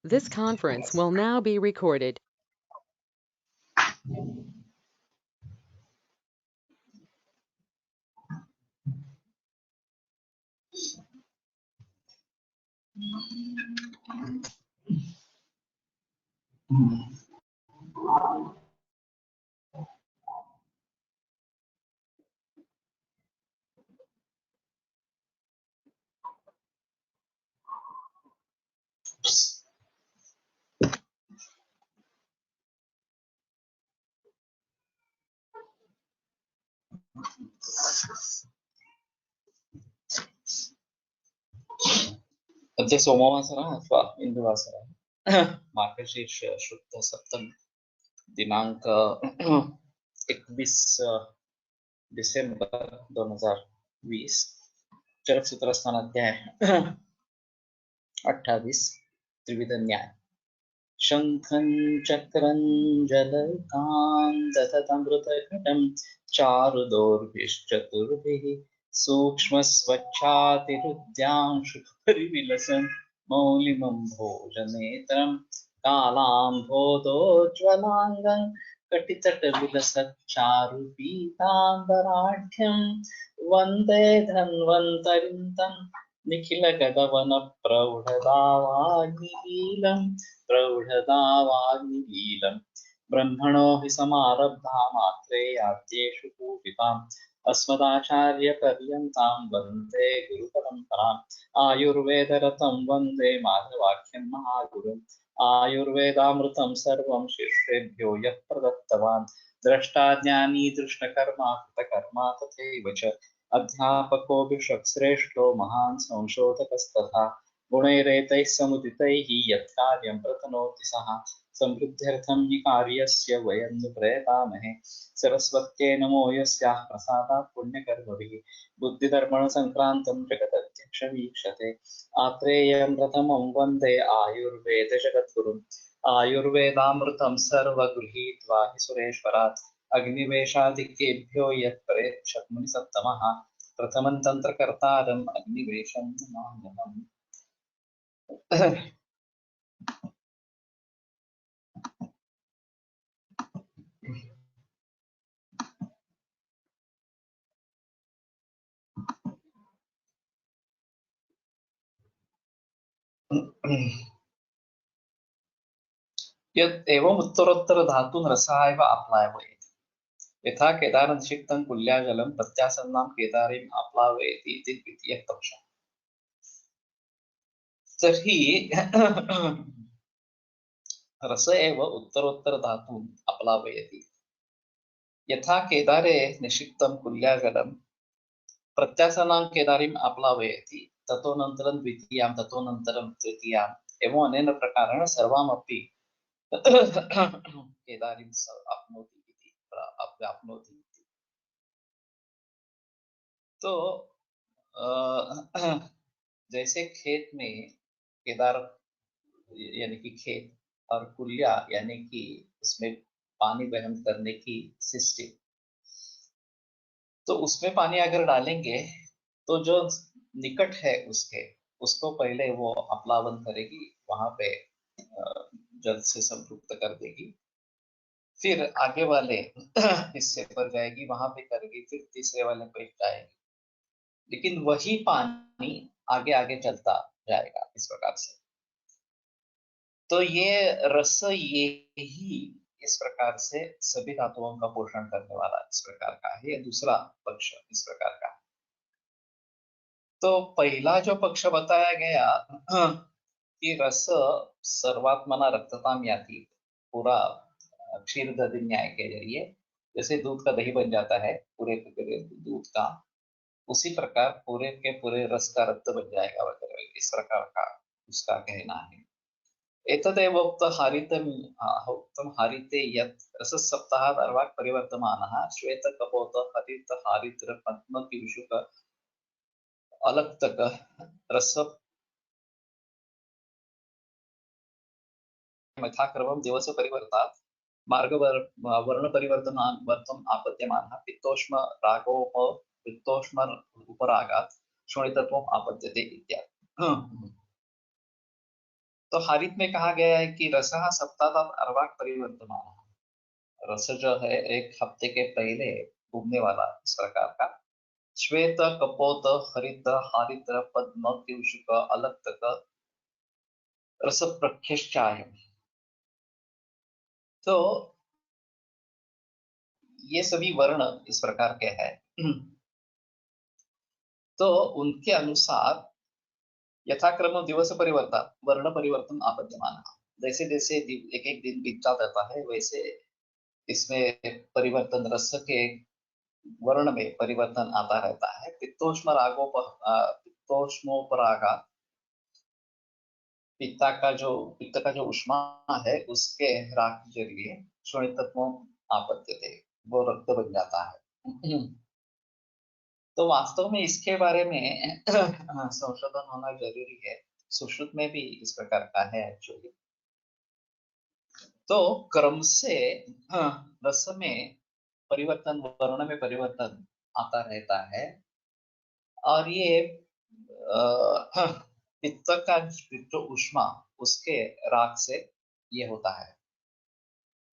This conference will now be recorded. अद्य सोमवासरः अथवा इन्दुवासरः मार्गशीर्ष शुद्ध सप्तमी दिनांक 21 डिसेंबर 2020 चरकसूत्र अध्याय 28 त्रिविध न्याय शंखं चक्रं जलकां दधतमृतघटं चारुदोर्भिश्चतुर्भिः सूक्ष्मस्वच्छातिरुद्यांशुपरिविलसन् मौलिमं भोजनेत्रं कालाम्भोदोज्ज्वलाङ्गं कटितटविलसच्चारुपीताम्बराढ्यं वन्दे धन्वन्तरिं तं निखिलगगवनप्रौढदावाग्निलीलम् प्रौढदावाग्निलीलम् ब्रह्मणो हि समारब्धा मात्रेयाद्येषु पूजिताम् अस्मदाचार्यपर्यन्तां वन्दे गुरुपरम्पराम् आयुर्वेदरतं वन्दे माधवाख्यं महागुरुम् आयुर्वेदामृतं सर्वं शिष्येभ्यो यः प्रदत्तवान् द्रष्टा ज्ञानी दृष्टकर्मा कृतकर्मा तथैव च अध्यापकोऽभिषक्श्रेष्ठो महान् संशोधकस्तथा गुणैरेतैः समुदितैः यत्कार्यं प्रतनोति सः समृद्ध्यर्थं हि कार्यस्य वयं नु प्रयतामहे सरस्वत्यै नमो यस्याः प्रसादात् पुण्यकर्मभिः बुद्धिधर्मणसङ्क्रान्तं जगदध्यक्षमीक्षते आत्रेयं प्रथमं वन्दे आयुर्वेदजगद्गुरुम् आयुर्वेदामृतं सर्वगृहीत्वा हि सुरेश्वरात् अग्निवेशादिकेभ्यो यत्परेक्षमुनिसत्तमः प्रथमं तन्त्रकर्तारम् अग्निवेशं नमाम्यहम्। यत् एवम् उत्तरोत्तर धातुं रसः एव आप्लावयति यथा केदारनिषिक्तं कुल्याजलं प्रत्यासन्नां केदारीम् आप्लावयति इति द्वितीयः पक्षः। तर्हि रस एव उत्तरोत्तर धातुम् आप्लावयति यथा केदारे निषिक्तं कुल्याजलं प्रत्यासन्नां केदारीम् आप्लावयति ततोऽनन्तरं द्वितीयां ततोऽनन्तरं तृतीयाम् एवम् अनेन प्रकारेण सर्वामपि केदारीं आप्नोति इति प्राप्नोति। तो जैसे खेत में केदार यानी कि खेत और कुल्या यानी कि उसमें पानी वहन करने की सिस्टम, तो उसमें पानी अगर डालेंगे तो जो निकट है उसके उसको पहले वो अपलावन करेगी, वहां पे जल से संतृप्त कर देगी, फिर आगे वाले हिस्से पर जाएगी, वहां पे करेगी, फिर तीसरे वाले पे जाएगी, लेकिन वही पानी आगे आगे चलता जाएगा इस प्रकार से। तो ये रस ये ही इस प्रकार से सभी धातुओं का पोषण करने वाला इस प्रकार का है। दूसरा पक्ष इस प्रकार का है। तो पहला जो पक्ष बताया गया कि रस सर्वात्मना रक्तताम याति, पूरा क्षीर दधि न्याय के जरिए जैसे दूध का दही बन जाता है पूरे के पूरे दूध का, उसी प्रकार पूरे के पूरे रस का रक्त बन जाएगा वगैरह, इस प्रकार का उसका कहना है। एतदेव उक्तं हरिते यत् रससप्ताहात् अर्वाक् परिवर्तमानः श्वेतकपोत हरित हारित्र पद्मकिंशुक अलक्तक रस यथाक्रमं दिवस परिवर्तात् मार्ग वर्ण परिवर्तनार्थम् आपद्यमानः पित्तोष्म रागोप पित्तोष्म उपरागात् शोणितत्वम् आपद्यते इत्यादि। तो हारित में कहा गया है कि रसः सप्ताहात् अर्वाक् परिवर्तमानः। रस जो है एक हफ्ते के पहले उगने वाला इस प्रकार का। श्वेत, कपोत, हरित, हारित, पद्म, किंशुक, अलक्तक, रस प्रख्यश्चायम। तो ये सभी वर्ण इस प्रकार के हैं। तो उनके अनुसार यथाक्रम दिवस परिवर्तन वर्ण परिवर्तन आपद्यमान। जैसे जैसे एक एक दिन बीतता रहता है वैसे इसमें परिवर्तन रस के वर्ण में परिवर्तन आता रहता है। पित्तोष्मोपरागा, पित्त का जो उष्मा है उसके राग के जरिए शोणितत्व आपत्ति थे, वो रक्त बन जाता है। तो वास्तव में इसके बारे में संशोधन होना जरूरी है। सुश्रुत में भी इस प्रकार का है एक्चुअली। तो क्रम से रस में परिवर्तन, वर्ण में परिवर्तन आता रहता है। और ये पित्त का जो उष्मा उसके राग से ये होता है।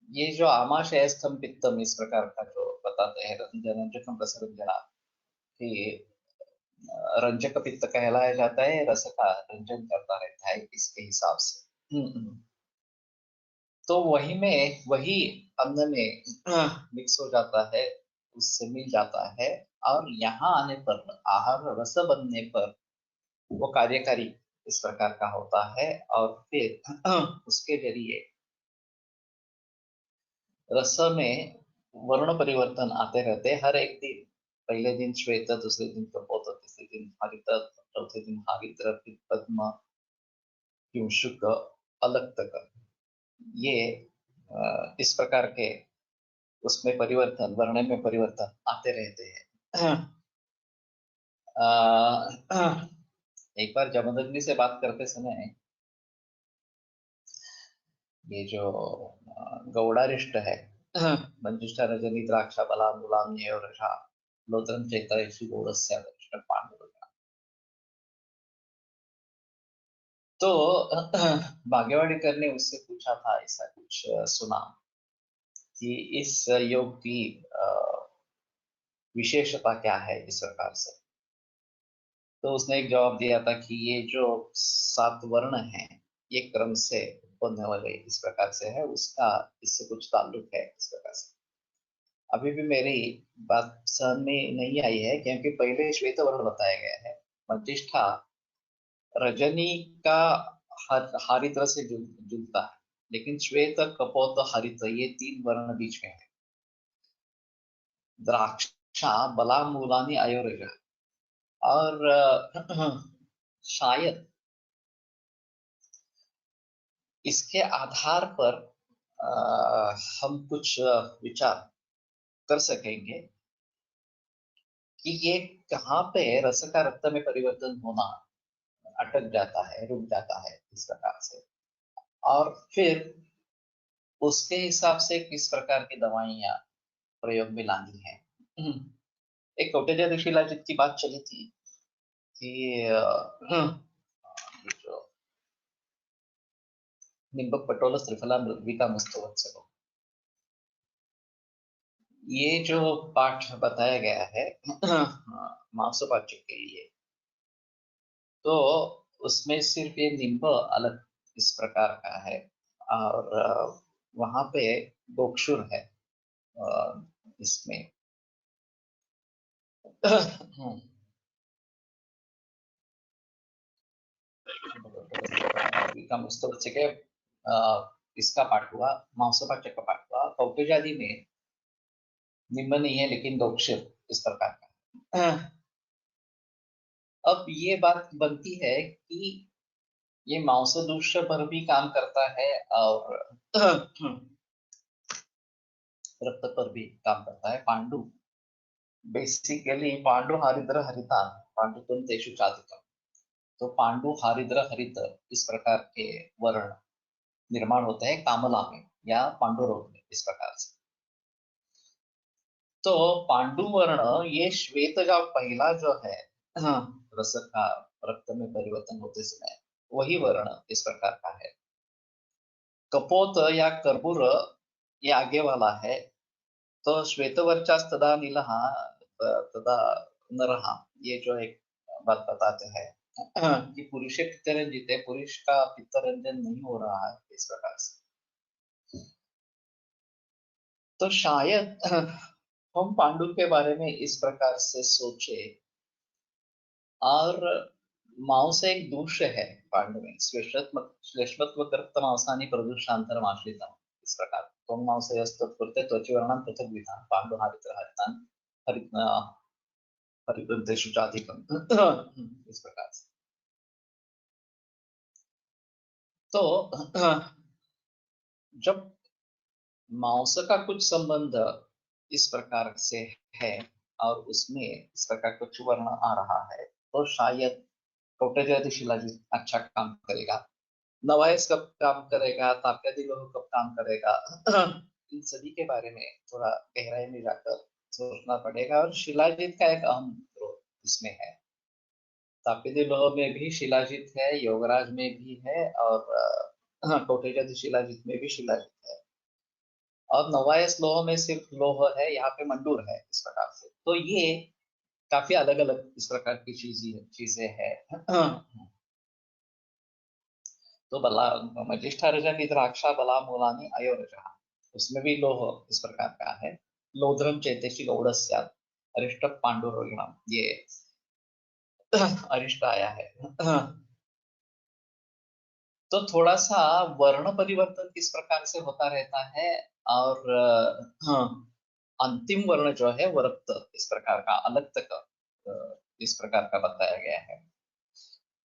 ये जो आमाशय स्तंभ पित्तम इस प्रकार का जो बताते हैं रंजकम रस रंजना, कि रंजक पित्त कहलाया जाता है, रस का रंजन करता रहता है इसके हिसाब से। तो वही अन्न में मिक्स हो जाता है, उससे मिल जाता है। और यहाँ आने पर आहार रस बनने पर वो कार्यकारी इस प्रकार का होता है। और फिर उसके जरिए रस में वर्ण परिवर्तन आते रहते हर एक दिन। पहले दिन श्वेत, दूसरे दिन कपोत, तीसरे दिन हरित, चौथे दिन हारित, फिर पद्म, किंशुक, अलक्तक। ये इस प्रकार के उसमें परिवर्तन, वर्ण में परिवर्तन आते रहते हैं। एक बार जमदग्नि से बात करते समय ये जो गौड़ारिष्ट है, मंजुष्टा रजनी द्राक्षा बला मूलाम न्ययोरषा लोत्रम चैतयसु गौड़स्य वरिष्ठ पांडुरंगा। तो भाग्यवाड़ीकर ने उससे पूछा था, ऐसा कुछ सुना कि इस योग की विशेषता क्या है इस प्रकार से। तो उसने एक जवाब दिया था कि ये जो 7 वर्ण हैं ये क्रम से होने वाले इस प्रकार से है, उसका इससे कुछ ताल्लुक है इस प्रकार से। अभी भी मेरी बात समझ में नहीं आई है, क्योंकि पहले श्वेत वर्ण बताया गया है। मंजिष्ठा रजनी का हरित से जुड़ता है, लेकिन श्वेत, कपोत, हरित ये 3 वर्ण बीच में है। द्राक्षा, बला, मूलानी, अयोरज। और शायद इसके आधार पर हम कुछ विचार कर सकेंगे कि ये कहाँ पे रस का रक्त में परिवर्तन होना अटक जाता है, रुक जाता है इस प्रकार से। और फिर उसके हिसाब से किस प्रकार की दवाइयाँ प्रयोग में लानी है। एक कौटिल्य ऋषिलाजित की बात चली थी कि ये जो निम्बक पटोलस त्रिफला मृद्विका मुस्तवत्सव, ये जो पाठ बताया गया है मांसोपाच्य के लिए, तो उसमें सिर्फ ये निम्ब अलग इस प्रकार का है। और वहां पे गोक्षुर है इसमें। इसका पाठ हुआ, मांसोपाच्य का पाठ हुआ। कौटिल्यादि में निम्ब नहीं है लेकिन गोक्षुर इस प्रकार का। अब ये बात बनती है कि ये मांसदूष्य पर भी काम करता है और रक्त पर भी काम करता है। पांडु बेसिकली पांडु हरिद्र हरितान पांडुतम तेषु चादितम। तो पांडु हरिद्र हरित इस प्रकार के वर्ण निर्माण होते हैं कामला में या पांडुरोग में इस प्रकार से। तो पांडु वर्ण ये श्वेत का पहला जो है रस का रक्त में परिवर्तन होते समय वही वर्ण इस प्रकार का है। कपोत या कर्पूर ये आगे वाला है, तो श्वेतवर्चास्तदा नीलः तदा नरः, ये जो एक बात बताते हैं कि पुरुष पित्तरंजित है, पुरुष का पित्तरंजन नहीं हो रहा है इस प्रकार से। तो शायद हम पांडु के बारे में इस प्रकार से सोचे, और मांस एक दूष है पांडु में, श्लेष्मत्व कर्तम अवसानी प्रदूषांतरमाश्रितम, इस प्रकार त्वं मांसयस्तत्कृते त्वचीवर्णं पृथक विधान पांडु हरितान हरित हरिग्रंथेषु चाधिकम इस प्रकार से। तो जब मांस का कुछ संबंध इस प्रकार से है और उसमें इस प्रकार कुछ वर्ण आ रहा है, तो शायद कौटिल्य शिलाजीत अच्छा काम करेगा, नवायस कब काम करेगा, ताप्यादि लोह कब काम करेगा, इन सभी के बारे में थोड़ा गहराई में जाकर सोचना पड़ेगा। और शिलाजीत का एक अहम रोल इसमें है। ताप्यादि लोह में भी शिलाजीत है, योगराज में भी है, और कौटिल्य शिलाजीत में भी शिलाजीत है, और नवायस लोह में सिर्फ लोह है, यहाँ पे मंडूर है इस प्रकार से। तो ये काफी अलग अलग इस प्रकार की चीजें हैं। तो बला मजिष्ठारजन द्राक्षा बला मूलानी अयोरजः, उसमें भी लोह इस प्रकार का है। लोध्रम चेतेशी गौड़स्यात् अरिष्ट पांडुरोगिणम, ये अरिष्ट आया है। तो थोड़ा सा वर्ण परिवर्तन किस प्रकार से होता रहता है, और अंतिम वर्ण जो है वो रक्त इस प्रकार का अलग तक इस प्रकार का बताया गया है।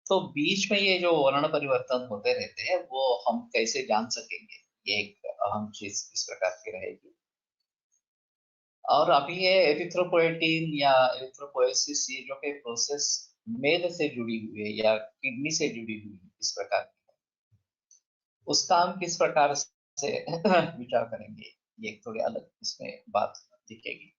तो बीच में ये जो वर्ण परिवर्तन होते रहते हैं वो हम कैसे जान सकेंगे, ये एक अहम चीज इस प्रकार की रहेगी। और अभी ये एरिथ्रोपोएटिन या एरिथ्रोपोएसिस, ये जो कि प्रोसेस मेद से जुड़ी हुई है या किडनी से जुड़ी हुई है इस प्रकार की, उसका हम किस प्रकार से विचार करेंगे, ये थोड़ी अलग इसमें बात दिखेगी।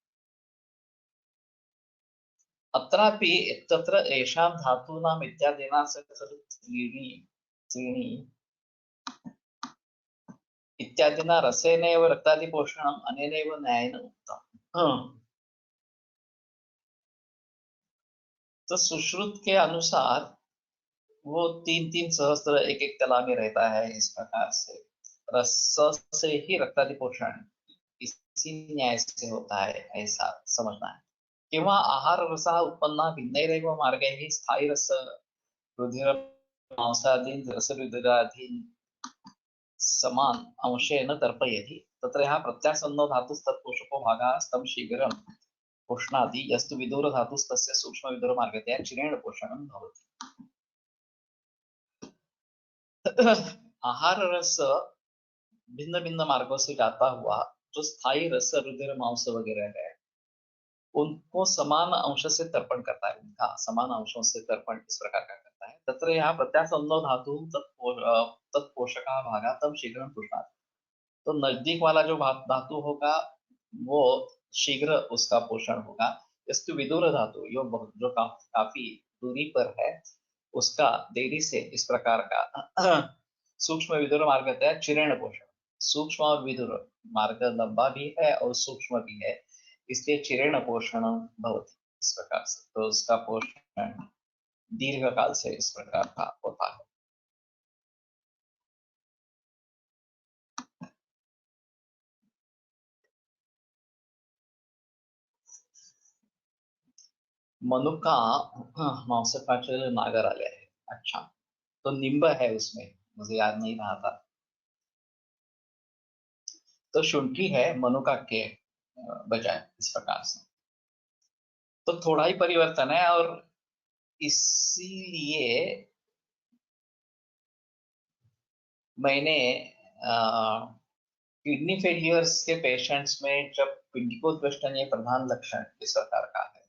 अत्रापि तत्र येषां धातूनाम् इत्यादीनां त्रीणि त्रीणि इत्यादिना रसेनैव रक्तादिपोषणम् अनेनैव न्यायेन उक्तम्। तो सुश्रुत के अनुसार वो तीन तीन सहस्त्र एक एक तला में रहता है इस प्रकार से, रस से ही रक्तादि पोषण इसी न्याय से होता है, ऐसा समझना है। किंवा आहार रसा उत्पन्ना भिन्नैरेव मार्गैः स्थायी रस रुधिर मांसादीन रसरुधिरादीन समान अंशेन तर्पयति, तत्र यः प्रत्यासन्नो धातुस्तत्पोषको भागः तं शीघ्रं पोषणादि, यस्तु विदुर धातुस्तस्य सूक्ष्म विदुर मार्गतया चिरेण पोषणं भवति। आहार रस भिन्न भिन्न मार्गों से जाता हुआ जो स्थायी रस रुधिर मांस वगैरह है, उनको समान अंश से तर्पण करता है, उनका समान अंशों से तर्पण इस प्रकार का करता है। तत्र यहाँ प्रत्यासन्नो धातु तत्पोषका भागा तब शीघ्र पुष्णाति, तो नजदीक वाला जो धातु होगा वो शीघ्र उसका पोषण होगा। यस्तु विदुर धातु जो काफी दूरी पर है, उसका देरी से इस प्रकार का सूक्ष्म विदुर मार्ग है चिरेण पोषण। सूक्ष्म और विदुर मार्ग लंबा भी है और सूक्ष्म भी है, इसलिए चिरेण पोषण भवति इस प्रकार से, तो उसका पोषण दीर्घ काल से इस प्रकार का होता है। मनुका मांसाचे नागर आले आहे। अच्छा, तो निंब है उसमें, मुझे याद नहीं रहा था। तो शुंठी है मनुका के बजाय इस प्रकार से, तो थोड़ा ही परिवर्तन है। और इसीलिए मैंने किडनी फेलियर्स के पेशेंट्स में जब पिंडिकोद्वेष्टन ये प्रधान लक्षण इस प्रकार का है,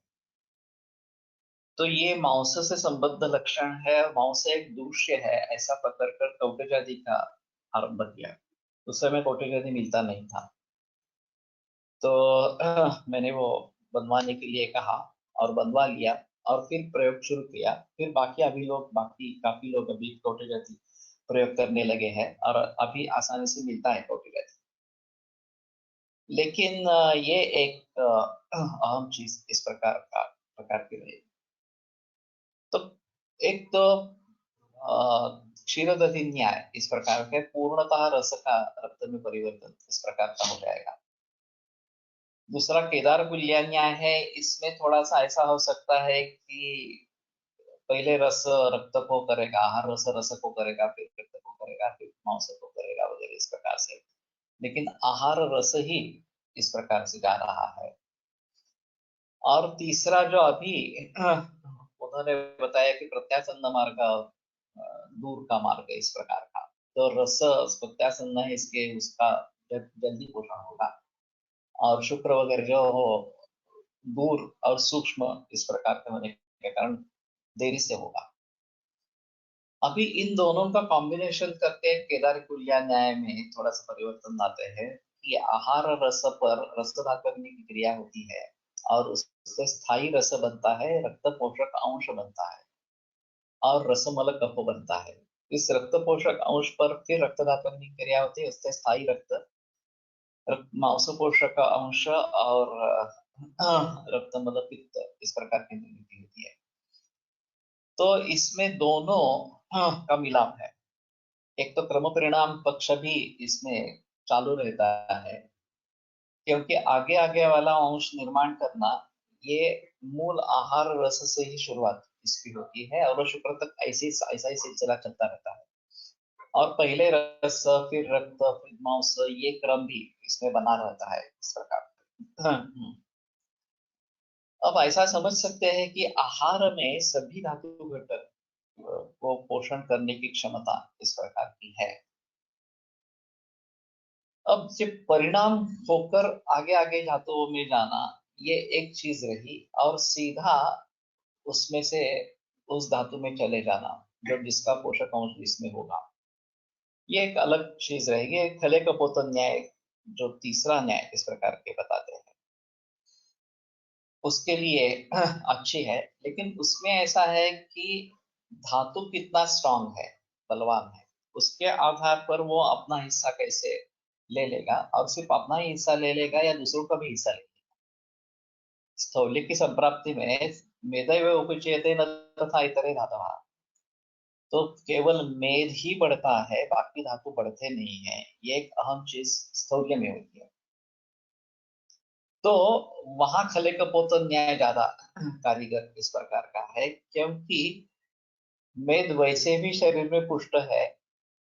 तो ये मांस से संबद्ध लक्षण है, मांस एक दूष्य है ऐसा पकड़कर कौटिल्यादि का आरंभ किया। उस समय कौटिल्यादि मिलता नहीं था, तो मैंने वो बनवाने के लिए कहा और बनवा लिया। और फिर प्रयोग शुरू किया। फिर बाकी काफी लोग अभी टोटेगति प्रयोग करने लगे हैं और अभी आसानी से मिलता है टोटेगति। लेकिन ये एक अहम चीज इस प्रकार की रही। तो एक तो क्षीरदधि न्याय इस प्रकार के पूर्णतः रस का रक्त में परिवर्तन इस प्रकार का हो जाएगा। दूसरा केदार कुल्या न्याय है, इसमें थोड़ा सा ऐसा हो सकता है कि पहले रस रक्त को करेगा, आहार रस रस को करेगा, फिर रक्त को करेगा, फिर मांस को करेगा वगैरह इस प्रकार से। लेकिन आहार रस ही इस प्रकार से जा रहा है। और तीसरा जो अभी उन्होंने बताया कि प्रत्यासन्न मार्ग दूर का मार्ग इस प्रकार का, तो रस प्रत्यासन्न है इसके उसका जल्दी पोषण होगा और शुक्र वगैरह जो हो दूर और सूक्ष्म इस प्रकार के होने के कारण देरी से होगा। अभी इन दोनों का कॉम्बिनेशन करके केदार कुल्या न्याय में थोड़ा सा परिवर्तन लाते हैं कि आहार रस पर रस धात्वग्नि की क्रिया होती है और उससे स्थायी रस बनता है, रक्त पोषक अंश बनता है और रसमल कफ बनता है। इस रक्त पोषक अंश पर फिर रक्त धात्वग्नि की क्रिया होती है, उससे स्थायी मांस पोषक अंश और रक्तमल पित्त इस प्रकार की निर्मित होती है। तो इसमें दोनों का मिलाप है। एक तो क्रम परिणाम पक्ष भी इसमें चालू रहता है, क्योंकि आगे आगे वाला अंश निर्माण करना ये मूल आहार रस से ही शुरुआत इसकी होती है और शुक्र तक ऐसा ही सिलसिला चलता रहता है। और पहले रस फिर रक्त फिर मांस, ये क्रम भी इसमें बना रहता है इस प्रकार। अब ऐसा समझ सकते हैं कि आहार में सभी धातु घटक को पोषण करने की क्षमता इस प्रकार की है। अब सिर्फ परिणाम होकर आगे आगे धातुओं में जाना ये एक चीज रही, और सीधा उसमें से उस धातु में चले जाना जो जिसका पोषक अंश इसमें होगा, ये एक अलग चीज रहेगी। खले कपोत न्याय जो तीसरा न्याय इस प्रकार के बताते हैं उसके लिए अच्छी है, लेकिन उसमें ऐसा है कि धातु कितना स्ट्रांग है, बलवान है, उसके आधार पर वो अपना हिस्सा कैसे ले लेगा, और सिर्फ अपना ही हिस्सा ले लेगा या दूसरों का भी हिस्सा लेगा। स्थौल्य की संप्राप्ति में मेदैव उपचयते न तथा इतरे धातुः, तो केवल मेद ही बढ़ता है, बाकी धातु बढ़ते नहीं है। ये एक अहम चीज स्थौल्य में होती है। तो वहां खले कपोत न्याय ज्यादा कारीगर इस प्रकार का है, क्योंकि मेद वैसे भी शरीर में पुष्ट है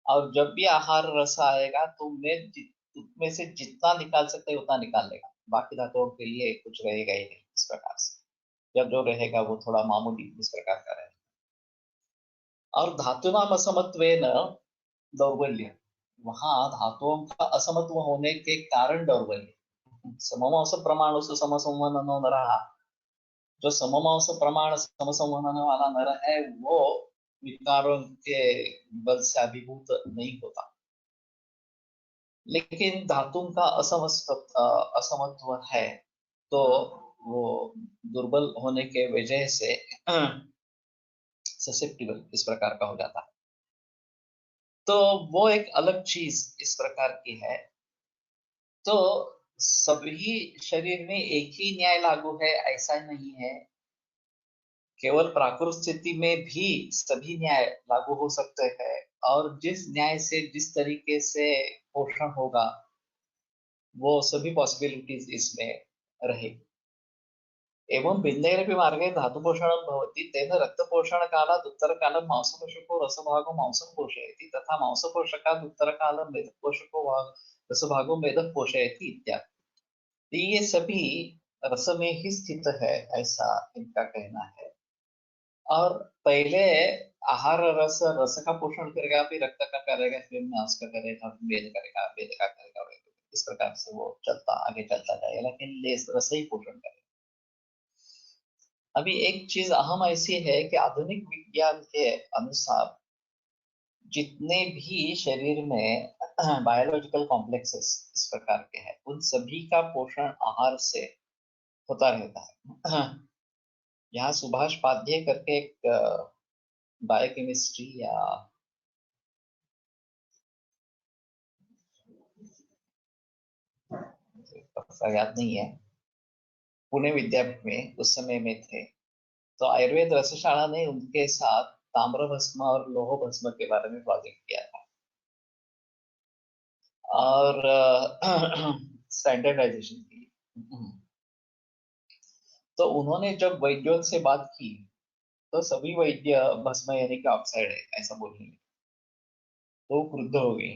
और जब भी आहार रस आएगा तो उसमें से जितना निकाल सकते हैं उतना निकाल लेगा, बाकी धातुओं के लिए कुछ रहेगा ही नहीं इस प्रकार से। जब जो रहेगा वो थोड़ा मामूली इस प्रकार का रहेगा। और धातुनाम असमत्वेन दौर्बल्य, वहां धातुओं का असमत्व होने के कारण दौर्बल्य। सममांस प्रमाण से समसंवहन न रहा, जो सममांस प्रमाण समसंवहन वाला नर है वो विकारों के बल से अभिभूत नहीं होता। लेकिन धातु का असमत्व है तो वो दुर्बल होने के वजह से ससेप्टिबल इस प्रकार का हो जाता है। तो वो एक अलग चीज इस प्रकार की है। तो सभी शरीर में एक ही न्याय लागू है ऐसा नहीं है, केवल प्राकृत स्थिति में भी सभी न्याय लागू हो सकते हैं, और जिस न्याय से जिस तरीके से पोषण होगा वो सभी पॉसिबिलिटीज इसमें रहेगी। एवं भिन्नैरपि मार्गे धातुपोषणं भवति, तेन रक्तपोषणकालात् उत्तरकालं मांसपोषको रसभागो मांसं पोषयति, तथा मांसपोषकात् उत्तरकालं मेदपोषको रसभागो मेदः पोषयति इत्यादि। ये सभी रस में ही स्थित है ऐसा इनका कहना है। और पहले आहार रस रस का पोषण करेगा, फिर रक्त का करेगा, फिर मांस का करेगा, फिर वेद करेगा, वेद का करेगा, इस प्रकार से वो आगे चलता जाएगा, लेकिन रस ही पोषण करेगा। अभी एक चीज अहम ऐसी है कि आधुनिक विज्ञान के अनुसार जितने भी शरीर में बायोलॉजिकल कॉम्प्लेक्सेस इस प्रकार के हैं उन सभी का पोषण आहार से होता रहता है। यहाँ सुभाष पाध्ये करके एक बायोकेमिस्ट्री या पक्का याद नहीं है, पुणे विद्यापीठ में उस समय में थे। तो आयुर्वेद रसशाला ने उनके साथ ताम्र भस्म और लोह भस्म के बारे में प्रोजेक्ट किया था, और स्टैंडर्डाइजेशन की। तो उन्होंने जब वैद्यों से बात की, तो सभी वैद्य भस्म यानी कि ऑक्साइड है ऐसा बोलने लगे। तो क्रुद्ध हो गई।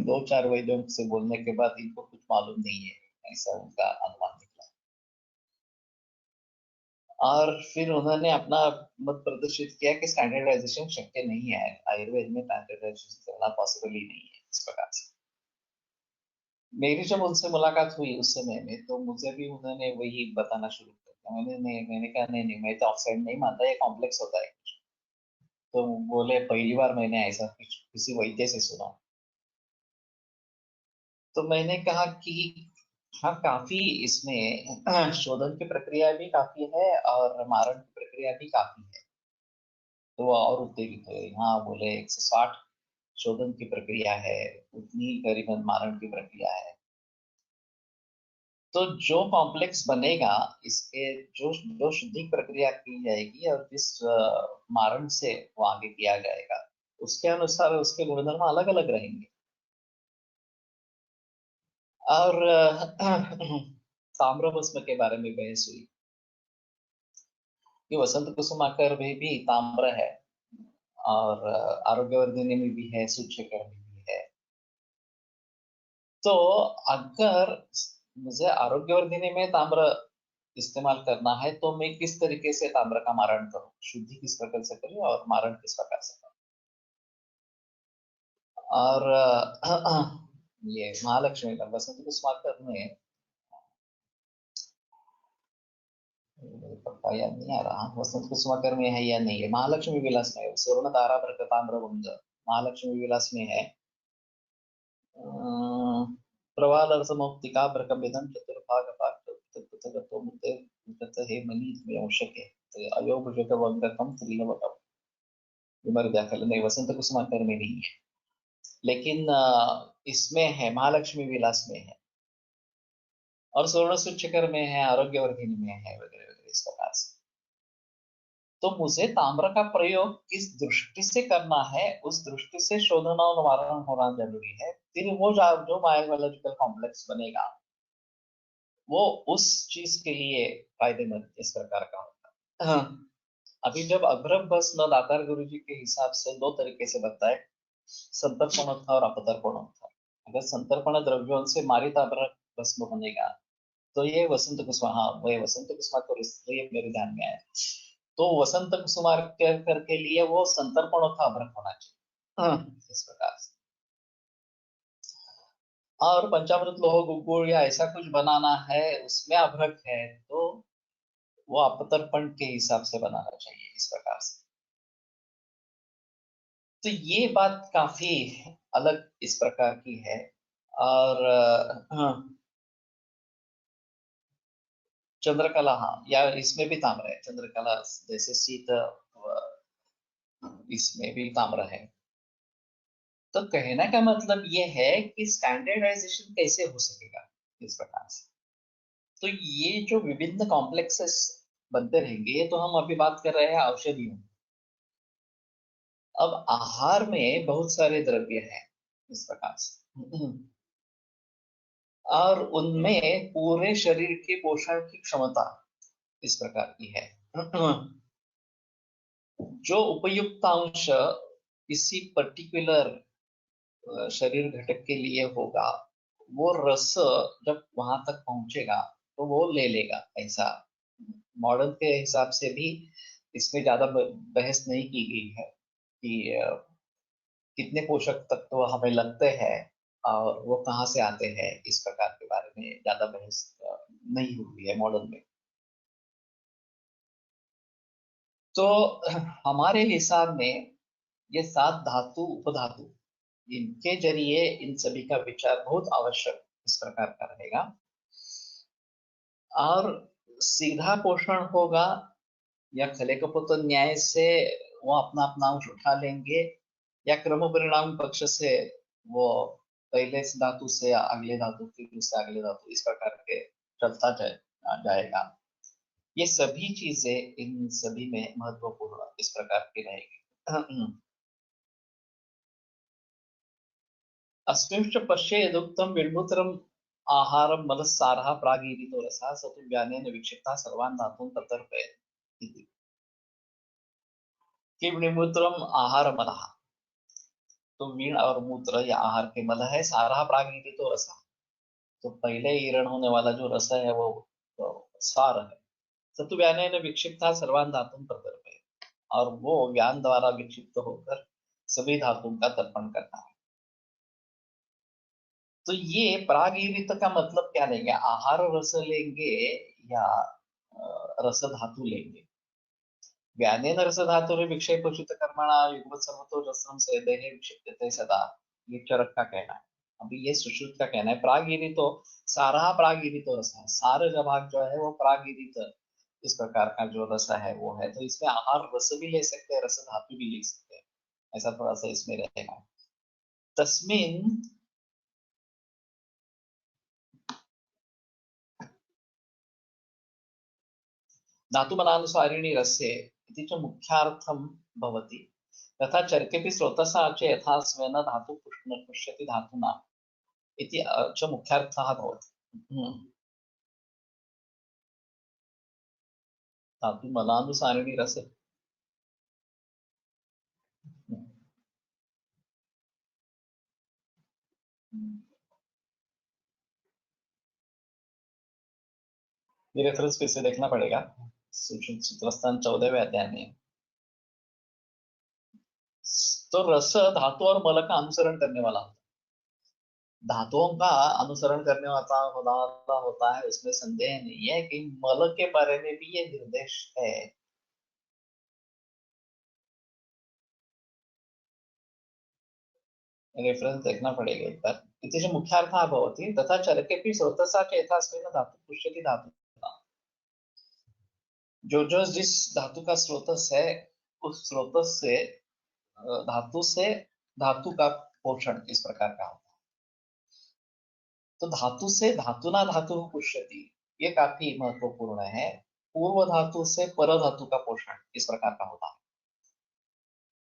दो चार वैद्यों से बोलने के बाद इनको कुछ मालूम नहीं है, ऐसा उनका अनुमान निकला। और फिर उन्होंने अपना मत प्रदर्शित किया कि स्टैंडर्डाइजेशन शक्य नहीं है, आयुर्वेद में स्टैंडर्डाइजेशन करना पॉसिबल ही नहीं है इस प्रकार से। मेरी जब उनसे मुलाकात हुई उस समय में, तो मुझे भी उन्होंने वही बताना शुरू कर दिया। मैंने कहा नहीं नहीं, मैं तो ऑक्साइड नहीं मानता, ये कॉम्प्लेक्स होता है। तो बोले पहली बार मैंने ऐसा किसी वैद्य से सुना। तो मैंने कहा कि हाँ, काफी इसमें शोधन की प्रक्रिया भी काफी है और मारण की प्रक्रिया भी काफी है। तो वो और उत्तेजित हुए। हाँ बोले, 160 शोधन की प्रक्रिया है, उतनी करीबन मारण की प्रक्रिया है। तो जो कॉम्प्लेक्स बनेगा, इसके जो जो शुद्धि प्रक्रिया की जाएगी और जिस मारण से वो आगे किया जाएगा, उसके अनुसार उसके गुणधर्म अलग अलग रहेंगे। और ताम्रभस्म के बारे में बहस हुई कि वसंत कुसुमाकर में भी ताम्र है, और आरोग्यवर्धिनी में भी है, सूच्यकर में भी है। तो अगर मुझे आरोग्यवर्धिनी में ताम्र इस्तेमाल करना है, तो मैं किस तरीके से ताम्र का मारण करूं, शुद्धि किस प्रकार से करूं और मारण किस प्रकार से करूं। और ये महालक्ष्मी का वसंत कुसुमाकर में, मुझे पक्का याद नहीं आ रहा वसंत कुसुमाकर में है या नहीं है, महालक्ष्मी विलास में है, स्वर्ण तारा ताम्र महालक्ष्मी विलास में है। प्रवालरसमौक्तिका भ्रकमिदं चतुर्भागपाठो मुक्ते हे मनी में आवश्यक है। अयोभुजगवंगकम त्रिनवकम विमर्द्याकल नहीं, वसंत कुसुमाकर में नहीं है, लेकिन इसमें है, महालक्ष्मी विलास में है, और स्वर्ण सूच्यकर में है, आरोग्यवर्धिनी में है, वगैरह वगैरह इस प्रकार से। तो मुझे ताम्र का प्रयोग किस दृष्टि से करना है, उस दृष्टि से शोधन और निवारण होना जरूरी है। फिर वो जो बायोलॉजिकल कॉम्प्लेक्स बनेगा, वो उस चीज के लिए फायदेमंद इस प्रकार का होगा। हाँ। अभी जब अभ्रक भस्म दातार गुरु जी के हिसाब से दो तरीके से बनता है, संतर्पणोत्था और अपतर्पणोत्था। अगर संतर्पण द्रव्यों से मारित अभ्रक भस्म बनेगा, तो ये वसंत कुसुमा, हाँ वही वसंत कुसुमा को इसलिए मेरे ध्यान में आया। तो वसंत कुसुमा के लिए वो संतर्पणोत्था अभ्रक होना चाहिए। इस प्रकार से। और पंचामृत लोह गुगुल या ऐसा कुछ बनाना है, उसमें अभ्रक है, तो वो अपतर्पण के हिसाब से बनाना चाहिए इस प्रकार से। तो ये बात काफी अलग इस प्रकार की है। और चंद्रकला, हाँ, या इसमें भी ताम्र है, चंद्रकला जैसे शीत इसमें भी ताम्र है। तो कहने का मतलब ये है कि स्टैंडर्डाइजेशन कैसे हो सकेगा इस प्रकार से। तो ये जो विभिन्न कॉम्प्लेक्सेस बनते रहेंगे, ये तो हम अभी बात कर रहे हैं औषधियों। अब आहार में बहुत सारे द्रव्य हैं इस प्रकार से, और उनमें पूरे शरीर के पोषण की क्षमता इस प्रकार की है। जो उपयुक्त अंश किसी पर्टिकुलर शरीर घटक के लिए होगा, वो रस जब वहां तक पहुंचेगा तो वो ले लेगा। ऐसा मॉडर्न के हिसाब से भी इसमें ज्यादा बहस नहीं की गई है कि कितने पोषक तत्व हमें लगते हैं और वो कहाँ से आते हैं, इस प्रकार के बारे में ज्यादा बहस नहीं हुई है मॉडर्न में। तो हमारे हिसाब में ये 7 धातु उपधातु, इनके जरिए इन सभी का विचार बहुत आवश्यक इस प्रकार का रहेगा। और सीधा पोषण होगा या खले कपोत न्याय से वो अपना अपना अंश उठा लेंगे, या क्रम परिणाम पक्ष से वो पहले इस धातु से अगले धातु, फिर उससे अगले धातु, इस प्रकार के चलता जाएगा। ये सभी चीजें इन सभी में महत्वपूर्ण इस प्रकार की रहेगी। अस्मिंश्च पश्ये यदुक्तं विण्मुत्रम् आहारं मलस्सारः प्रागीरितो रसः स तु ज्ञानेन विक्षिप्तः सर्वान् धातून् प्रत्यर्पयेत् इति। कि विण्मुत्रम् आहारमलः, तो विण और मूत्र या आहार के मल है, सारः प्रागीरितो रसः, तो पहले ईरण होने वाला जो रस है वो तो सार है। स तु ज्ञानेन विक्षिप्तः सर्वान् धातून् प्रत्यर्पयेत्, और वो ज्ञान द्वारा विक्षिप्त होकर सभी धातुओं का तर्पण करता है। तो ये प्रागीरित का मतलब क्या लेंगे, आहार रस लेंगे या रस धातु लेंगे। ज्ञानेन रस धातु विक्षेपोषित कर्मणा युग्मत सर्वतो रसम से देहे विक्षिप्यते सदा, ये चरक का कहना है। अभी ये सुश्रुत का कहना है। प्रागीरितो सारा प्रागीरितो रस, सार भाग जो है वो प्रागीरित इस प्रकार का जो रस है वो है। तो इसमें आहार रस भी ले सकते हैं, रस धातु भी ले सकते हैं, ऐसा थोड़ा सा इसमें रहेगा। तस्मिन धातुमलानुसारिणी रस्य इति च मुख्यार्थं भवति। तथा चरकेऽपि स्रोतसा च यथा स्वेन धातु पुष्यति धातुना इति च मुख्यार्थः भवति। धातुमलानुसारिणी रस्य ये रेफरेंस फिर से देखना पड़ेगा, सूत्रस्थान 14वें अध्याय में। तो रस धातु और मल का अनुसरण करने वाला होता है, धातुओं का अनुसरण करने वाला होता है, उसमें संदेह नहीं है कि मल के बारे में भी ये निर्देश है। रेफरेंस देखना पड़ेगा एक बार। इति च मुख्यार्थः भवति। तथा चरकेऽपि स्रोतसा च यथा स्वेन धातु पुष्यति धातुना, जो जिस धातु का स्रोतस है उस स्रोतस से धातु का पोषण इस प्रकार का होता है। तो धातु से धातुना धातु पुष्यति, ये काफी महत्वपूर्ण है। पूर्व धातु से पर धातु का पोषण इस प्रकार का होता है।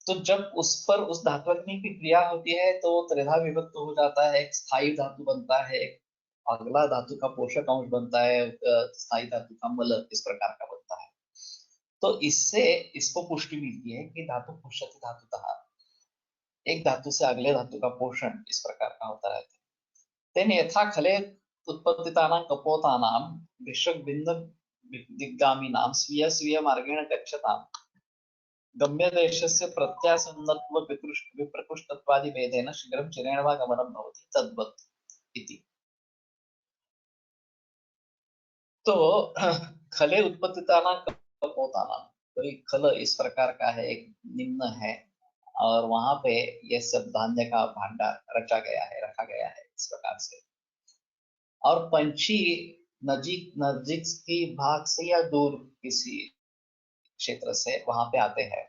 तो जब उस पर उस धात्वग्नि की क्रिया होती है तो त्रिधा विभक्त हो जाता है, एक स्थायी धातु बनता है, अगला धातु का पोषक अंश बनता है, स्थायी धातु का मल इस प्रकार का बनता है। तो इससे इसको पुष्टि मिलती है कि धातु पुष्यति धातुतः, एक धातु से अगले धातु का पोषण इस प्रकार का होता रहता है। तेन यथा खले उत्पत्तितानां कपोतानां विश्वक बिंद दिग्गामिनां स्वीय स्वीय मार्गेण गच्छताम् गम्य देशस्य प्रत्यासन्नत्व विप्रकृष्टत्वादि भेदेन शीघ्रं चिरेण वा गमनं भवति तद्वत् इति। तो खले उत्पत्तितानां कपोतानां, तो एक खल इस प्रकार का है, एक निम्न है, और वहां पे ये सब धान्य का भांडार रखा गया है इस प्रकार से। और पंछी नजीक नजीक की भाग से या दूर किसी क्षेत्र से वहां पे आते हैं।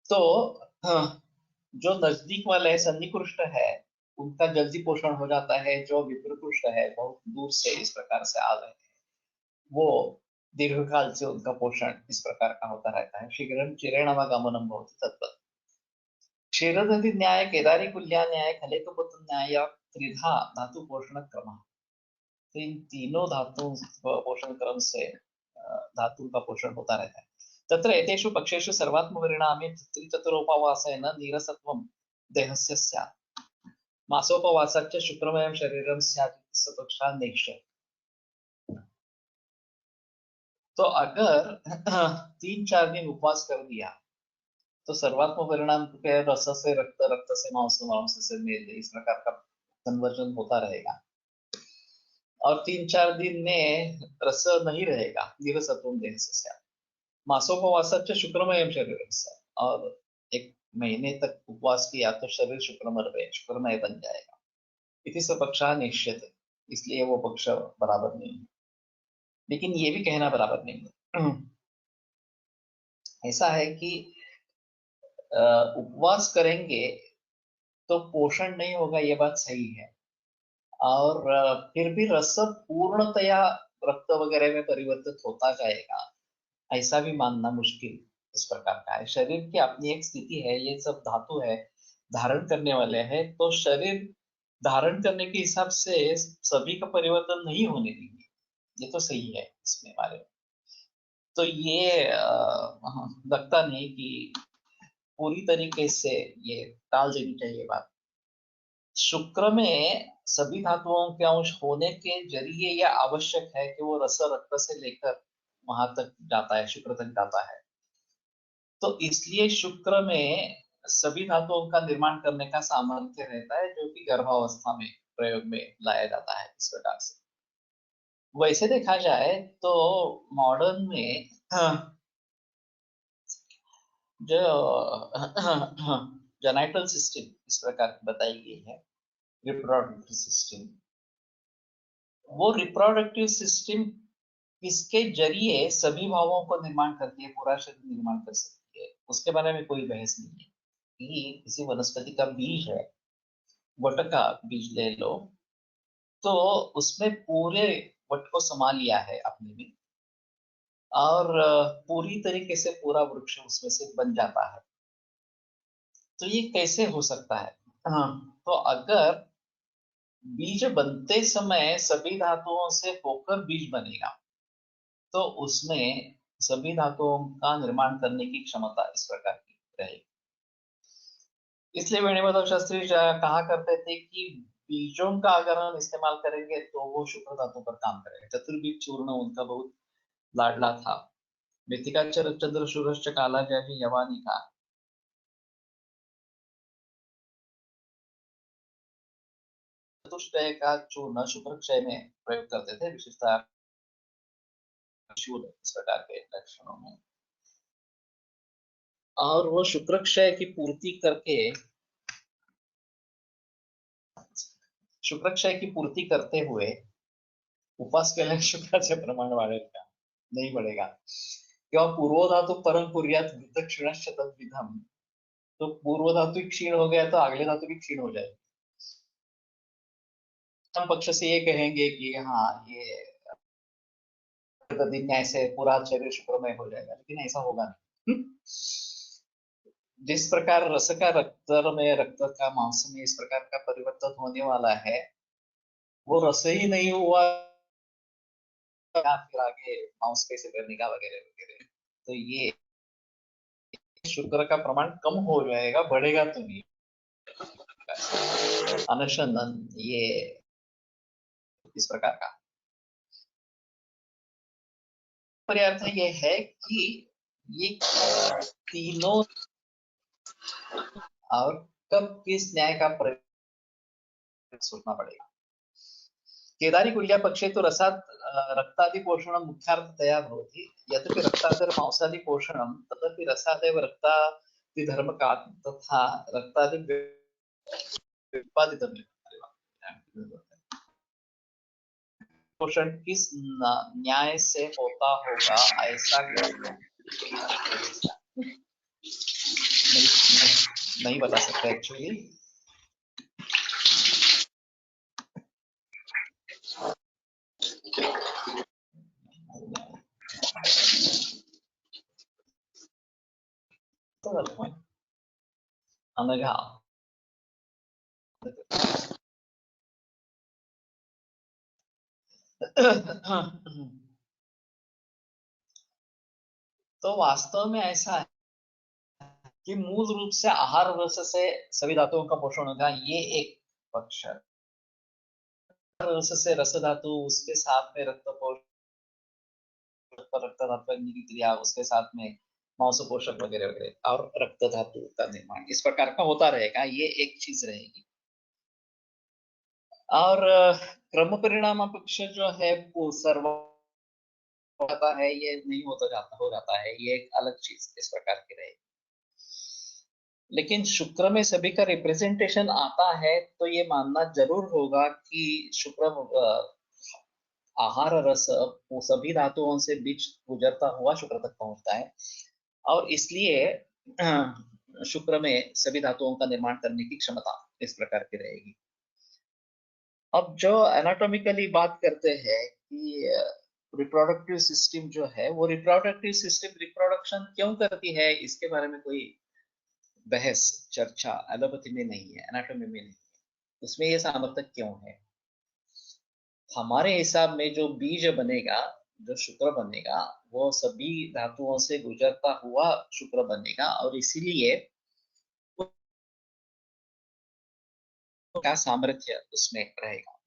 तो जो नजदीक वाले सन्निकृष्ट है उनका जल्दी पोषण हो जाता है, जो विप्रकृष्ट है बहुत दूर से इस प्रकार से आ रहे हैं वो दीर्घकाल से उनका पोषण इस प्रकार का होता रहता है। शीघ्रं चिरेण वा गमनं भवति तद्वत्। क्षीरदधि न्याय केदारी कुल्या न्याय खलेकपुत्र न्याय त्रिधा धातु पोषण क्रम, तो इन तीनों धातु पोषण क्रम से धातु का पोषण होता रहता है। तत्र एतेषु पक्षेषु सर्वात्मपरिणामे त्रिचतुरोपवासेन नीरसत्वं देहस्य स्यात्, मासोपवासाच्च शुक्रमयं शरीरं स्यात् इति पक्षान् नेक्ष्य। तो अगर 3-4 दिन उपवास कर दिया तो सर्वात्म परिणाम के रस से रक्त, रक्त से मांस, मांस से मेद, इस प्रकार का कन्वर्जन होता रहेगा। और 3-4 दिन में रस नहीं रहेगा, नीरसत्वं देहस्य स्यात्, मासोपवासाच्च शुक्रमयं शरीरं स्यात्, और 1 महीने तक उपवास किया तो शरीर शुक्रमय बन जाएगा। इति स पक्षः नेष्यते, इसलिए वो पक्ष बराबर नहीं है। लेकिन ये भी कहना बराबर नहीं है। ऐसा है कि उपवास करेंगे तो पोषण नहीं होगा, ये बात सही है। और फिर भी रस पूर्णतया रक्त वगैरह में परिवर्तित होता जाएगा, ऐसा भी मानना मुश्किल इस प्रकार का है। शरीर की अपनी एक स्थिति है, ये सब धातु है, धारण करने वाले हैं, तो शरीर धारण करने के हिसाब से सभी का परिवर्तन नहीं होने देंगे, ये तो सही है इसमें बारे में। तो ये लगता नहीं कि पूरी तरीके से ये टाल देनी चाहिए बात। शुक्र में सभी धातुओं के अंश होने के जरिए यह आवश्यक है कि वो रस रक्त से लेकर वहां तक जाता है, शुक्र तक जाता है। तो इसलिए शुक्र में सभी धातुओं का निर्माण करने का सामर्थ्य रहता है, जो कि गर्भावस्था में प्रयोग में लाया जाता है इस प्रकार से। वैसे देखा जाए तो मॉडर्न में जो जेनाइटल सिस्टम इस प्रकार की बताई गई है, रिप्रोडक्टिव सिस्टम, वो रिप्रोडक्टिव सिस्टम इसके जरिए सभी भावों को निर्माण करती है, पूरा शरीर निर्माण कर सकती है, उसके बारे में कोई बहस नहीं है। कि किसी वनस्पति का बीज है, वट का बीज ले लो, तो उसमें पूरे वट को समा लिया है अपने में, और पूरी तरीके से पूरा वृक्ष उसमें से बन जाता है। तो ये कैसे हो सकता है? हाँ, तो अगर बीज बनते समय सभी धातुओं से होकर बीज बनेगा, तो उसमें सभी धातुओं का निर्माण करने की क्षमता इस प्रकार की रहेगी। इसलिए वेणुमाधव शास्त्री कहा करते थे कि बीजों का अगर हम इस्तेमाल करेंगे तो वो शुक्र धातु पर काम करेगा। चतुर्बीज चूर्ण उनका बहुत लाडला था। मृत्तिका चंद्र सूरज काला जैसी यवानी का चतुष्टय का चूर्ण शुक्र क्षय में प्रयोग करते थे, विशेषतः शूल इस प्रकार के लक्षणों में। और वो शुक्र क्षय की पूर्ति करके, शुक्र क्षय की पूर्ति करते हुए उपास केल्याने शुक्राचे प्रमाण वाढेल का? नहीं बढ़ेगा। किंवा पूर्व धातु परम कुर्यात वृद्ध क्षीणश्च तद्विधम, तो पूर्व धातु क्षीण हो गया तो अगले धातु भी क्षीण हो जाएगी। हम पक्ष से ये कहेंगे कि हाँ, ये दिन में ऐसे पूरा शरीर शुक्रमय हो जाएगा, लेकिन ऐसा होगा नहीं। जिस प्रकार रस का रक्त में, रक्त का मांस में इस प्रकार का परिवर्तन होने वाला है, वो रस ही नहीं हुआ, फिर आगे मांस कैसे करने का वगैरह वगैरह। तो ये शुक्र का प्रमाण कम हो जाएगा, बढ़ेगा तो नहीं। अनुसंधान ये इस प्रकार का पर्यार्थ ये है कि ये तीनों, और कब किस न्याय का प्रयोग सोचना पड़ेगा। केदारी कुल्या पक्षे तो रसात रक्तादि पोषणं मुख्यार्थतया भवति, यद्यपि रक्तादिर मांसादि पोषणं, तदपि रसादेव रक्तादि धर्मकात् तथा रक्तादि उत्पादितम्। पोषण किस न्याय से होता होगा, ऐसा नहीं, नहीं बता सकते एक्चुअली। तो अनघा तो वास्तव में ऐसा है कि मूल रूप से आहार रस से सभी धातुओं का पोषण होगा, ये एक पक्ष है। रस से रस धातु, उसके साथ में रक्त पोषक, रक्त धातु की क्रिया, उसके साथ में मांस पोषक वगैरह वगैरह, और रक्त धातु का निर्माण इस प्रकार का होता रहेगा, ये एक चीज रहेगी। और क्रम परिणाम पक्ष जो है वो सर्व होता है, ये नहीं होता जाता, हो जाता है, ये एक अलग चीज इस प्रकार की रहेगी। लेकिन शुक्र में सभी का रिप्रेजेंटेशन आता है, तो ये मानना जरूर होगा कि शुक्र आहार रस वो सभी धातुओं से बीच गुजरता हुआ शुक्र तक पहुंचता है, और इसलिए शुक्र में सभी धातुओं का निर्माण करने की क्षमता इस प्रकार की रहेगी। अब जो एनाटॉमिकली बात करते हैं कि रिप्रोडक्टिव सिस्टम जो है, वो रिप्रोडक्टिव सिस्टम रिप्रोडक्शन क्यों करती है, इसके बारे में कोई बहस चर्चा एलोपैथी में नहीं है, एनाटॉमी में नहीं है। उसमें ये सामर्थ्य क्यों है? हमारे हिसाब में जो बीज बनेगा, जो शुक्र बनेगा, वो सभी धातुओं से गुजरता हुआ शुक्र बनेगा, और इसीलिए क्या सामर्थ्य उसमें रहेगा।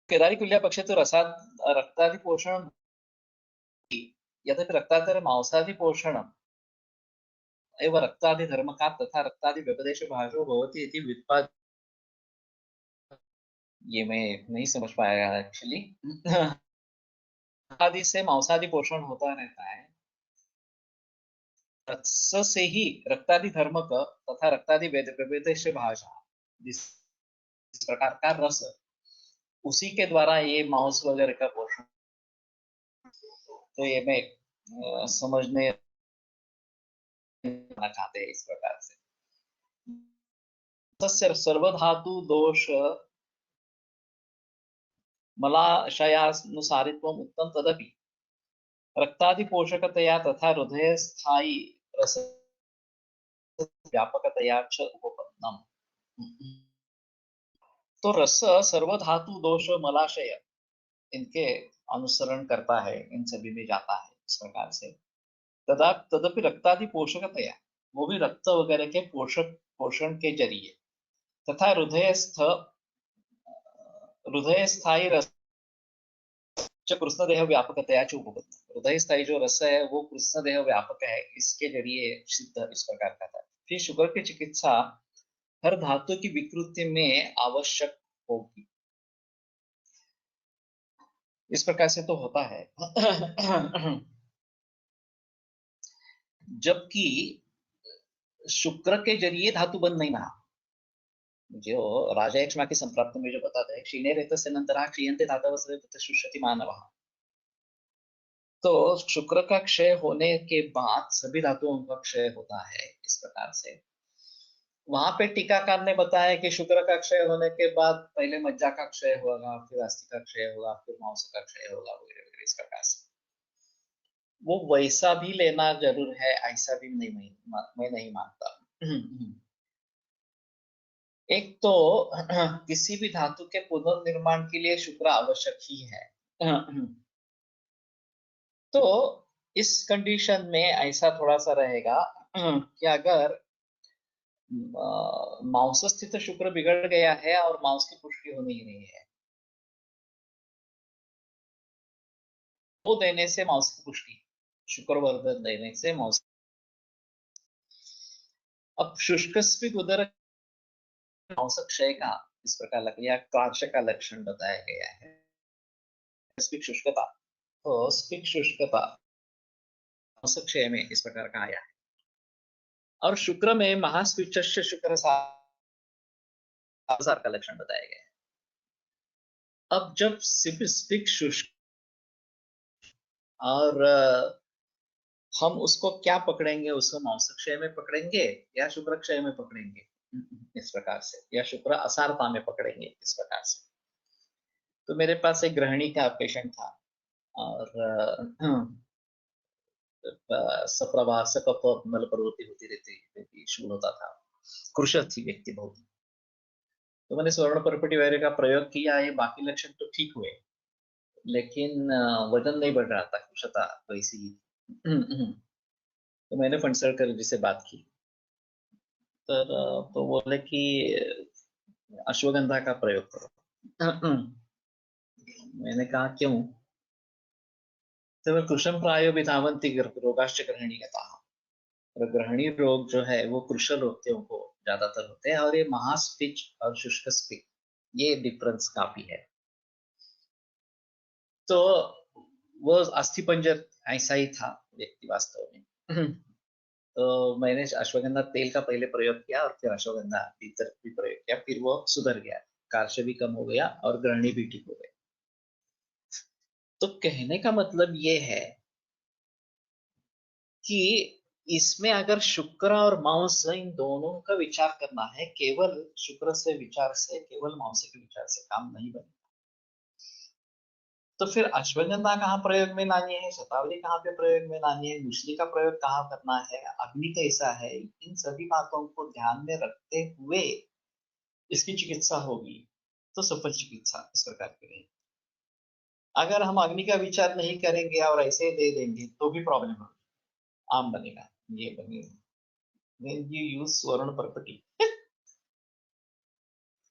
केदारी कुल्या पक्षाचे रक्तादि पोषण, यद्यपि रक्तादि मांसादि पोषण एवं रक्तादि धर्मका तथा रक्तादि व्यपदेश भाजो भवति इति व्युत्पाद, ये मैं नहीं समझ पाया एक्चुअली। आदि से मांसादि पोषण होता रहता है, रस से ही रक्तादि धर्मक तथा रक्तादि व्यपदेश भाषा, जिस प्रकार का रस, उसी के द्वारा ये मांस वगैरह का पोषण। तो ये मैं समझने चाहते हैं इस प्रकार से। तस्य सर्वधातु दोष मलाशयानुसारित्वम् उक्तं, तदपि रक्तादि पोषकतया तथा हृदय स्थायी रस व्यापकतया च उपपन्नम्। तो रस सर्वधातु दोष मलाशय इनके अनुसरण करता है, इन सभी में जाता है इस प्रकार से। तदपि रक्तादि पोषकतया, वो भी रक्त वगैरह के पोषण के जरिए, तथा हृदय स्थायी रस कृष्णदेह व्यापकतया च उपपन्न, हृदय स्थायी जो रस है वो कृष्णदेह व्यापक है, इसके जरिए सिद्ध इस प्रकार का था। फिर शुक्र की चिकित्सा हर धातु की विकृति में आवश्यक होगी, इस प्रकार से तो होता है। जबकि शुक्र के जरिए धातु बंद नहीं रहा, जो राजयक्ष्मा की संप्राप्त में जो बताता है, क्षीणे रेतस्य नंतरा क्षीयन्ते धातवः शुष्यति मानवः। तो शुक्र का क्षय होने के बाद सभी धातुओं का क्षय होता है इस प्रकार से। वहां पे टीकाकार ने बताया कि शुक्र का क्षय होने के बाद पहले मज्जा का क्षय होगा, फिर अस्थि का क्षय होगा, फिर मांस का क्षय होगा, वगैरह वगैरह इस प्रकार से। वो वैसा भी लेना जरूर है, ऐसा भी नहीं, मैं नहीं मानता। एक तो किसी भी धातु के पुनर्निर्माण के लिए शुक्र आवश्यक ही है। तो इस कंडीशन में ऐसा थोड़ा सा रहेगा कि अगर मांस स्थित शुक्र बिगड़ गया है और मांस की पुष्टि हो नहीं रही है, वो देने से मांस की पुष्टि, शुक्रवर्धन देने से मांस। अब शुष्क उदर मांस क्षय का इस प्रकार या कार्श का लक्षण बताया गया है, शुष्कता। तो स्पिक शुष्कता मांस क्षय में इस प्रकार का आया है, और शुक्र में महास्पिच शुक्र सार का लक्षण बताया गया है। अब जब स्पिक शुष्क और हम उसको क्या पकड़ेंगे, उसको मांस क्षय में पकड़ेंगे या शुक्र क्षय में पकड़ेंगे, इस प्रकार से, या शुक्र असारता में पकड़ेंगे इस प्रकार से। तो मेरे पास एक गृहिणी का पेशेंट था, और सप्रवास मल प्रवृत्ति होती रहती, शूल होता था, कृश थी व्यक्ति बहुत। तो मैंने स्वर्ण परपटी वगैरह का प्रयोग किया, ये बाकी लक्षण तो ठीक हुए, लेकिन वजन नहीं बढ़ रहा था, कृशता वैसी ही। तो मैंने फंड से बात की, तो बोले कि अश्वगंधा का प्रयोग करो। मैंने कहा क्यों? तो कृशम प्रायो विधावंती रोगाश्च ग्रहणी का, और ग्रहणी रोग जो है वो कृश रोगों को ज्यादातर होते हैं, और ये महास्पिच और शुष्क स्पिक, ये डिफरेंस काफी है। तो वो अस्थिपंजर ऐसा ही था व्यक्ति वास्तव में। तो मैंने अश्वगंधा तेल का पहले प्रयोग किया, और फिर अश्वगंधा इतर भी प्रयोग किया, फिर वो सुधर गया, कार्श भी कम हो गया और ग्रहणी भी ठीक हो गई। तो कहने का मतलब ये है कि इसमें अगर शुक्र और मांस इन दोनों का विचार करना है, केवल शुक्र से विचार से, केवल मांस के विचार से काम नहीं बनेगा। तो फिर अश्वगंधा कहाँ प्रयोग में लानी है, शतावरी कहाँ पे प्रयोग में लानी है, मूसली का प्रयोग कहाँ करना है, अग्नि कैसा है, इन सभी बातों को ध्यान में रखते हुए इसकी चिकित्सा होगी तो सफल चिकित्सा इस प्रकार की रहेगी। अगर हम अग्नि का विचार नहीं करेंगे और ऐसे ही दे देंगे तो भी प्रॉब्लम होगी, आम बनेगा, ये बनेगा। When you use स्वर्ण पर्पटी,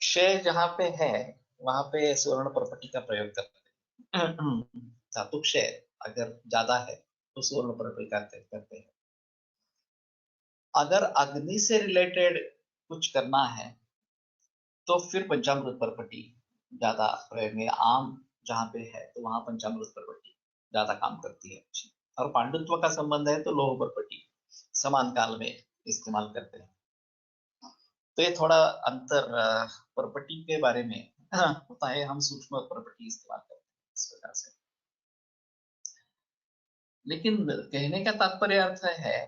क्षय जहाँ पे है वहां पे स्वर्ण पर्पटी का प्रयोग करते हैं। धातु क्षय अगर ज्यादा है तो स्वर्ण पर्पटी करते हैं। अगर अग्नि से रिलेटेड कुछ करना है तो फिर पंचामृत पर्पटी ज्यादा प्रयोग में, आम जहाँ पे है तो वहां पंचामृत पर्पटी ज्यादा काम करती है। और पांडुत्व का संबंध है तो लौह पर्पटी समान काल में इस्तेमाल करते हैं। तो ये थोड़ा अंतर पर्पटी के बारे में होता है, हम सूक्ष्म पर्पटी इस्तेमाल करते हैं इस प्रकार से। लेकिन कहने का तात्पर्य अर्थ है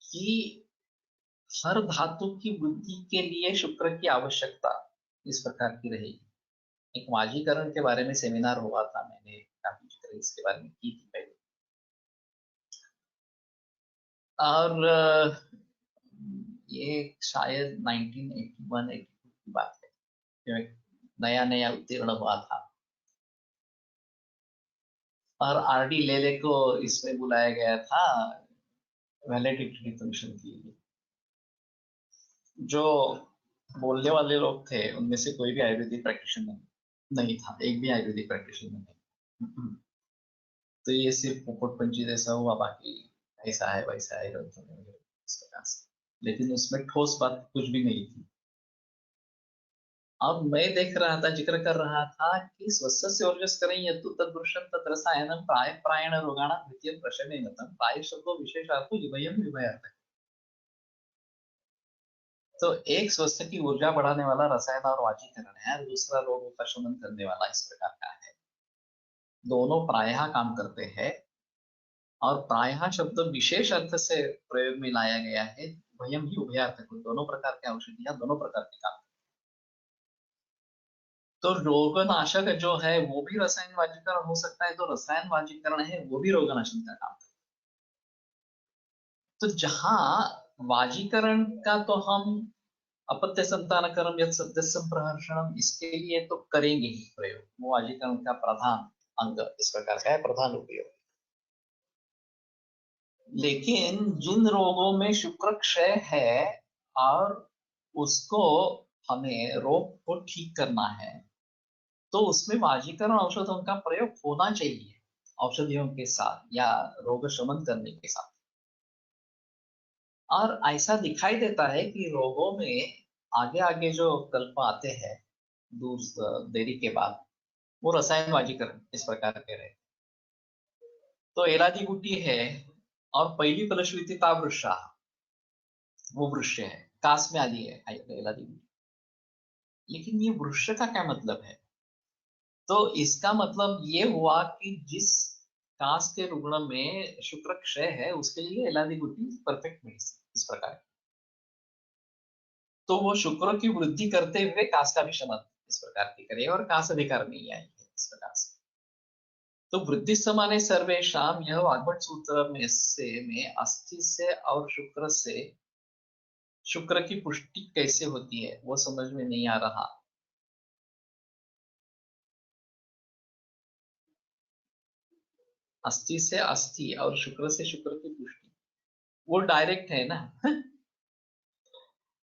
कि हर धातु की वृद्धि के लिए शुक्र की आवश्यकता इस प्रकार की रहेगी। एक वाजीकरण के बारे में सेमिनार हुआ था, मैंने काफी जिक्र इसके बारे में की थी पहले। और ये शायद 1981-82 की बात है, जो नया नया उत्तीर्ण हुआ था और आरडी लेले को इसमें बुलाया गया था वैलिडिटी कमीशन के लिए। जो बोलने वाले लोग थे उनमें से कोई भी आयुर्वेदिक प्रैक्टिशनर नहीं था, एक भी आयुर्वेदिक प्रैक्टिशनर नहीं। तो ये सिर्फ पोपट पंची जैसा हुआ, बाकी ऐसा है वैसा है इस प्रकार से, लेकिन उसमें ठोस बात कुछ भी नहीं थी। अब मैं देख रहा था, जिक्र कर रहा था कि स्वस्य ऊर्जस्करें यत्तु तद्वृषं तद्रसायनं प्राय प्रायण रोगाणां द्वितीयं प्रशमेनतं प्राय शब्दों विशेषार्थो युभयं युभयार्थः। तो एक स्वस्थ की ऊर्जा बढ़ाने वाला रसायन और वाजीकरण है, दूसरा रोगों का शमन करने वाला इस प्रकार का है। दोनों प्रायः काम करते हैं और प्रायः शब्द विशेष अर्थ से प्रयोग में लाया गया है। भयम ही उभयार्थ, दोनों प्रकार के औषधियां दोनों प्रकार के काम। तो रोगनाशक जो है वो भी रसायन वाजीकरण हो सकता है, तो रसायन वाजीकरण है वो भी रोगनाशन का काम करता है। तो जहां वाजीकरण का तो हम अपत्य संतानकरम यत् सत्य संप्रहर्षणम इसके लिए तो करेंगे ही प्रयोग, वो वाजीकरण का प्रधान अंग इस प्रकार का है, प्रधान उपयोग। लेकिन जिन रोगों में शुक्र क्षय है और उसको हमें रोग को ठीक करना है तो उसमें वाजीकरण औषधों का प्रयोग होना चाहिए, औषधियों के साथ या रोग शमन करने के साथ। और ऐसा दिखाई देता है कि रोगों में आगे आगे जो कल्प आते हैं दूर देरी के बाद, वो रसायन वाजीकरण इस प्रकार के रहे। तो एलादी गुटी है और पहिली फलश्रुति तावृषा, वो वृक्ष है, कास में आदि है एलादी गुटी। लेकिन ये वृक्ष का क्या मतलब है? तो इसका मतलब ये हुआ कि जिस कास के रुग्ण में शुक्र क्षय है उसके लिए एलादी गुटी परफेक्ट मेडिसिन इस प्रकार की। तो वो शुक्र की वृद्धि करते हुए कास का भी शमन इस प्रकार की करे और कास अधिकार नहीं आएगी इस प्रकार से। तो वृद्धि समाने सर्वेशाम, यह वाग्भट सूत्र में अस्थि से और शुक्र से शुक्र की पुष्टि कैसे होती है वो समझ में नहीं आ रहा। अस्थि से अस्थि और शुक्र से शुक्र की पुष्टि वो डायरेक्ट है ना।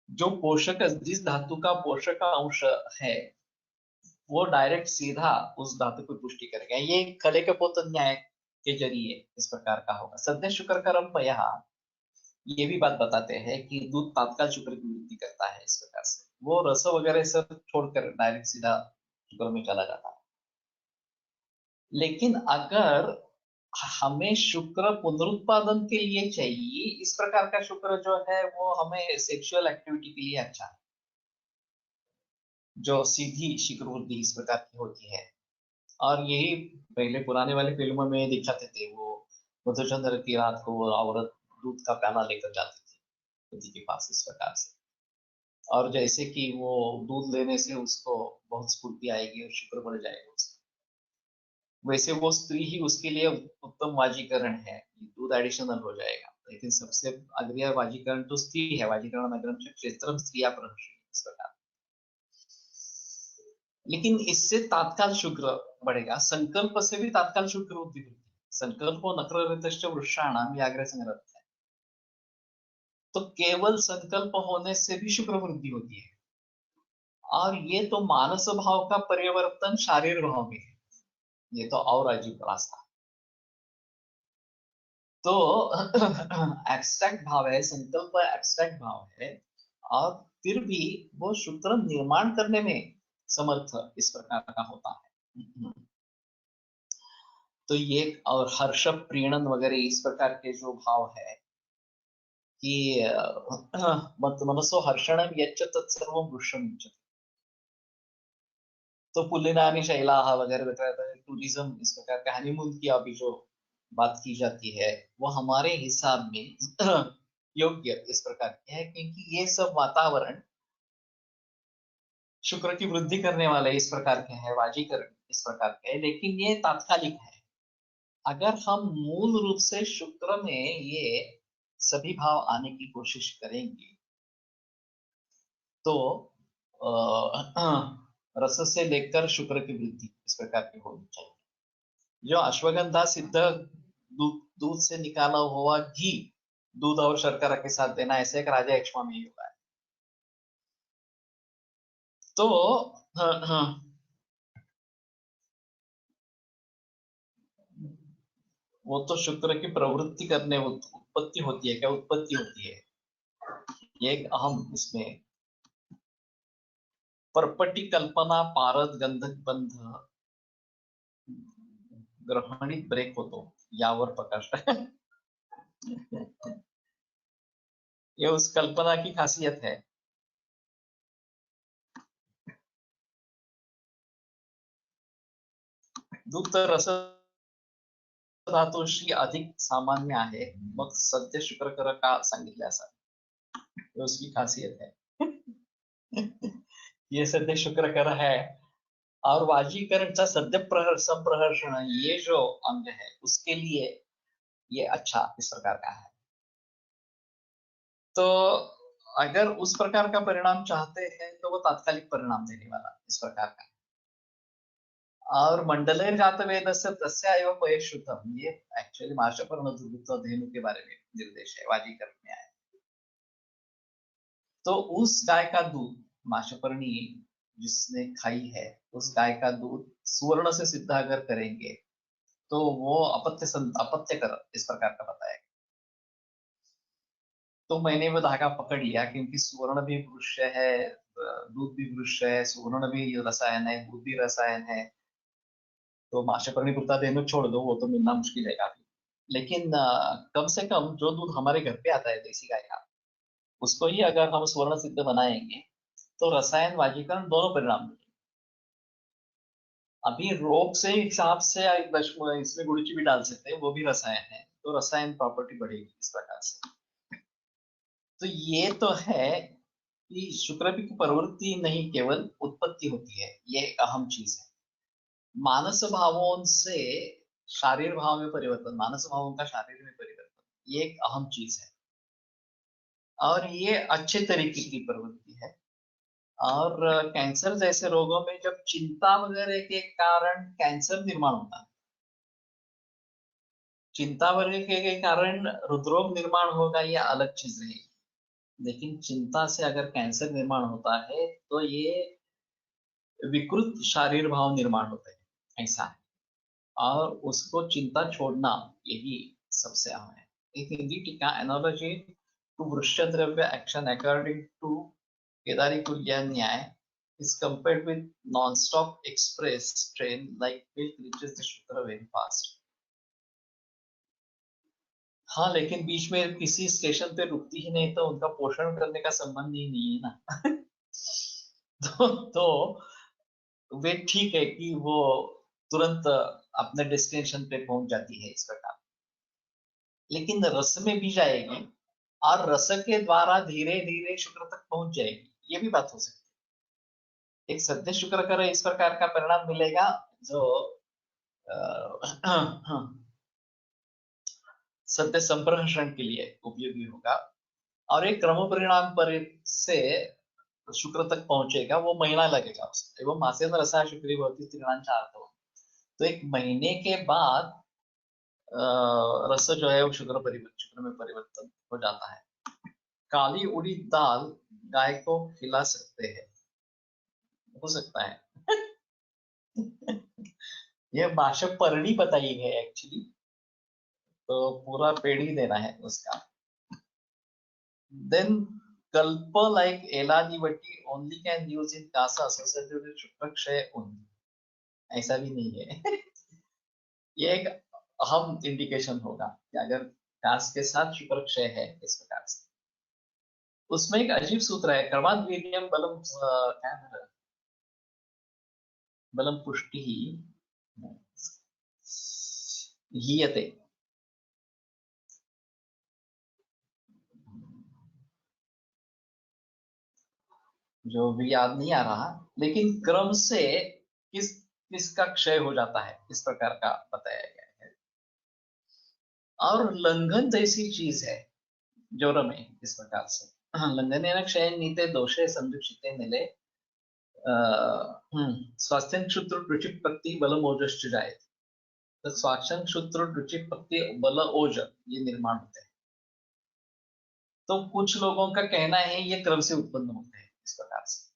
जो पोषक, जिस धातु का पोषक अंश है वो डायरेक्ट सीधा उस धातु की पुष्टि करेगा। ये खले के पोत न्याय के जरिए इस प्रकार का होगा। सद्य शुक्र कर्म यहाँ ये भी बात बताते हैं कि दूध तात्काल शुक्र की वृद्धि करता है इस प्रकार से, वो रस वगैरह सब छोड़कर डायरेक्ट सीधा शुक्र में चला जाता है। लेकिन अगर हमें शुक्र पुनरुत्पादन के लिए चाहिए, इस प्रकार का शुक्र जो है वो हमें सेक्सुअल एक्टिविटी के लिए अच्छा है, जो सीधी शीघ्र वृद्धि इस प्रकार की होती है। और यही पहले पुराने वाले फिल्मों में दिखाते थे, वो मधुचंद्र की रात को वो औरत दूध का प्याला लेकर जाती थी पति के पास, इस प्रकार से। और जैसे कि वो दूध लेने से उसको बहुत स्फूर्ति आएगी और शुक्र बढ़ जाएगा उसका, वैसे वो स्त्री ही उसके लिए उत्तम वाजीकरण है, दूध एडिशनल हो जाएगा। लेकिन सबसे अग्रिय वाजीकरण तो स्त्री है, वाजीकरण अग्रम से क्षेत्रम स्त्रिया प्रहर्षि, इस प्रकार। लेकिन इससे तात्काल शुक्र बढ़ेगा, संकल्प से भी तात्काल शुक्र वृद्धि होती है। संकल्पो नक्ररितश्च वृषाणाम व्याघ्र संरथ है, तो केवल संकल्प होने से भी शुक्र वृद्धि होती है। और ये तो मानस भाव का परिवर्तन शारीर भाव में है, ये तो और अजीब रास्ता। तो एब्स्ट्रैक्ट भाव है, संकल्प एब्स्ट्रैक्ट भाव है, और फिर भी वो शुक्र निर्माण करने में समर्थ इस प्रकार का होता है। तो ये, और हर्ष प्रीणन वगैरह इस प्रकार के जो भाव है कि मनसो हर्षणम यच्च तत्सर्वं वृक्षम उच्यते। तो पुल्लिनानि शैलाः वगैरह वगैरह, टूरिज्म इस प्रकार का हनीमून की अभी जो बात की जाती है, वो हमारे हिसाब में योग्य इस प्रकार की है, क्योंकि ये सब वातावरण शुक्र की वृद्धि करने वाले इस प्रकार के हैं, वाजीकरण इस प्रकार के हैं, लेकिन ये तात्कालिक है। अगर हम मूल रूप से शुक्र में ये सभी भाव आने की कोशिश करेंगे तो रस से लेकर शुक्र की वृद्धि इस प्रकार की होनी चाहिए। जो अश्वगंधा सिद्ध दूध से निकाला हुआ घी दूध और शर्करा के साथ देना, ऐसे एक राजा यक्ष्मा में ही हुआ है। तो वो तो शुक्र की प्रवृत्ति करने उत्पत्ति होती है, क्या उत्पत्ति होती है, ये एक अहम इसमें परपटी कल्पना पारद गंधक बंध ग्रहणित ब्रेक होतो यावर प्रकाश ये उस कल्पना की खासियत है। दूध रस धातूशी अधिक सामान्य आहे, मग सत्य शुक्रकर का सांगितले असा, ये उसकी खासियत है। ये सत्य शुक्रकर है, और वाजीकरण का सद्य संप्रहर्षण ये जो अंग है उसके लिए ये अच्छा इस प्रकार का है। तो अगर उस प्रकार का परिणाम चाहते हैं तो वो तात्कालिक परिणाम देने वाला इस प्रकार का। और मंडले जात वेद से तस्या एवं पयश्रुतम, ये एक्चुअली मार्शपर्ण धेनु के बारे में निर्देश है, वाजीकरण में आया। तो उस गाय का दूध माशपर्णी जिसने खाई है, उस गाय का दूध सुवर्ण से सिद्ध अगर करेंगे तो वो अपत्य कर इस प्रकार का बताया। तो मैंने वो धागा पकड़ लिया, क्योंकि सुवर्ण भी वृक्ष है, दूध भी वृक्ष है, सुवर्ण भी रसायन है, दूध भी रसायन है, तो माशपर्णी पुरता धेनु छोड़ दो, वो तो मिलना मुश्किल है काफी। लेकिन कम से कम जो दूध हमारे घर पे आता है देसी गाय का, उसको ही अगर हम स्वर्ण सिद्ध बनाएंगे तो रसायन वाजीकरण दोनों परिणाम देंगे। अभी रोग से हिसाब से इसमें गुड़ची भी डाल सकते हैं, वो भी रसायन है, तो रसायन प्रॉपर्टी बढ़ेगी इस प्रकार से। तो ये तो है कि शुक्र की प्रवृत्ति नहीं केवल उत्पत्ति होती है, ये एक अहम चीज है। मानस भावों से शारीर भाव में परिवर्तन, मानस भावों का शारीर में परिवर्तन, ये एक अहम चीज है, और ये अच्छे तरीके की प्रवृत्ति है। और कैंसर जैसे रोगों में जब चिंता वगैरह के कारण कैंसर निर्माण होता है, चिंता वगैरह के कारण हृदरोग निर्माण होगा, ये अलग चीज है। लेकिन चिंता से अगर कैंसर निर्माण होता है तो ये विकृत शारीर भाव निर्माण होते हैं, ऐसा है। और उसको चिंता छोड़ना यही सबसे अहम है। एक हिंदी टीका एनोलॉजी टू वृक्ष द्रव्य एक्शन अकॉर्डिंग टू केदारी कुल्या न्याय is compared with non-stop express train like milk reaches the sugar very fast. हाँ, लेकिन बीच में किसी स्टेशन पे रुकती ही नहीं, तो उनका पोषण करने का संबंध ही नहीं है ना। तो वे ठीक है कि वो तुरंत अपने डेस्टिनेशन पे पहुंच जाती है इस प्रकार। लेकिन रस में भी जाएगी और रस के द्वारा धीरे धीरे शुक्र तक पहुंच जाएगी, ये भी बात हो सकती है। एक सद्य शुक्र करे इस प्रकार का परिणाम मिलेगा जो सत्य संप्रेषण के लिए उपयोगी होगा, और एक क्रम परिणाम पर से शुक्र तक पहुंचेगा, वो महीना लगेगा उसको। एवं मासेन रसा शुक्री भवति तीर्णांचार्थ, तो एक महीने के बाद रस जो है वो शुक्र में परिवर्तन हो जाता है। काली उड़ीद दाल गाय को खिला सकते हैं, हो सकता है। ये माशपर्णी बताई है एक्चुअली, तो पूरा पेड़ ही देना है उसका। Then kalpa like Eladivati only can use in kasa associated with shukrakshaya only, ऐसा भी नहीं है। ये एक अहम इंडिकेशन होगा कि अगर कास के साथ शुक्रक्षय है इस प्रकार से। उसमें एक अजीब सूत्र है, कर्माद वीर्यम बलम क्या है, बलम पुष्टि हीयते, जो भी याद नहीं आ रहा, लेकिन क्रम से किसका क्षय हो जाता है इस प्रकार का बताया गया है। और लंघन जैसी चीज है ज्वर में इस प्रकार से, लंघन क्षय नीते दोषे संदीक्षिते मिले स्वास्थ्य क्षुत्र रुचि प्रति बल ओजश्च जाए, तो स्वास्थ्य क्षुत्र रुचि प्रति बल ओज ये निर्माण होते हैं। तो कुछ लोगों का कहना है ये क्रम से उत्पन्न होते हैं इस प्रकार से,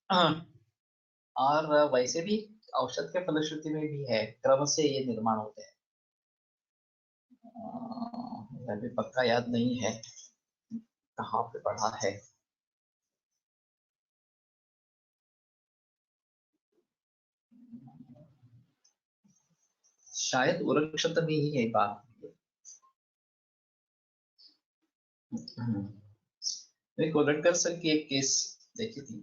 और वैसे भी औषध के फलश्रुति में भी है क्रम से ये निर्माण होते हैं। अभी पक्का याद नहीं है कहाँ पे पढ़ा है। शायद उरक्षत में ही है बात। मैं कोलटकर सर की एक केस देखी थी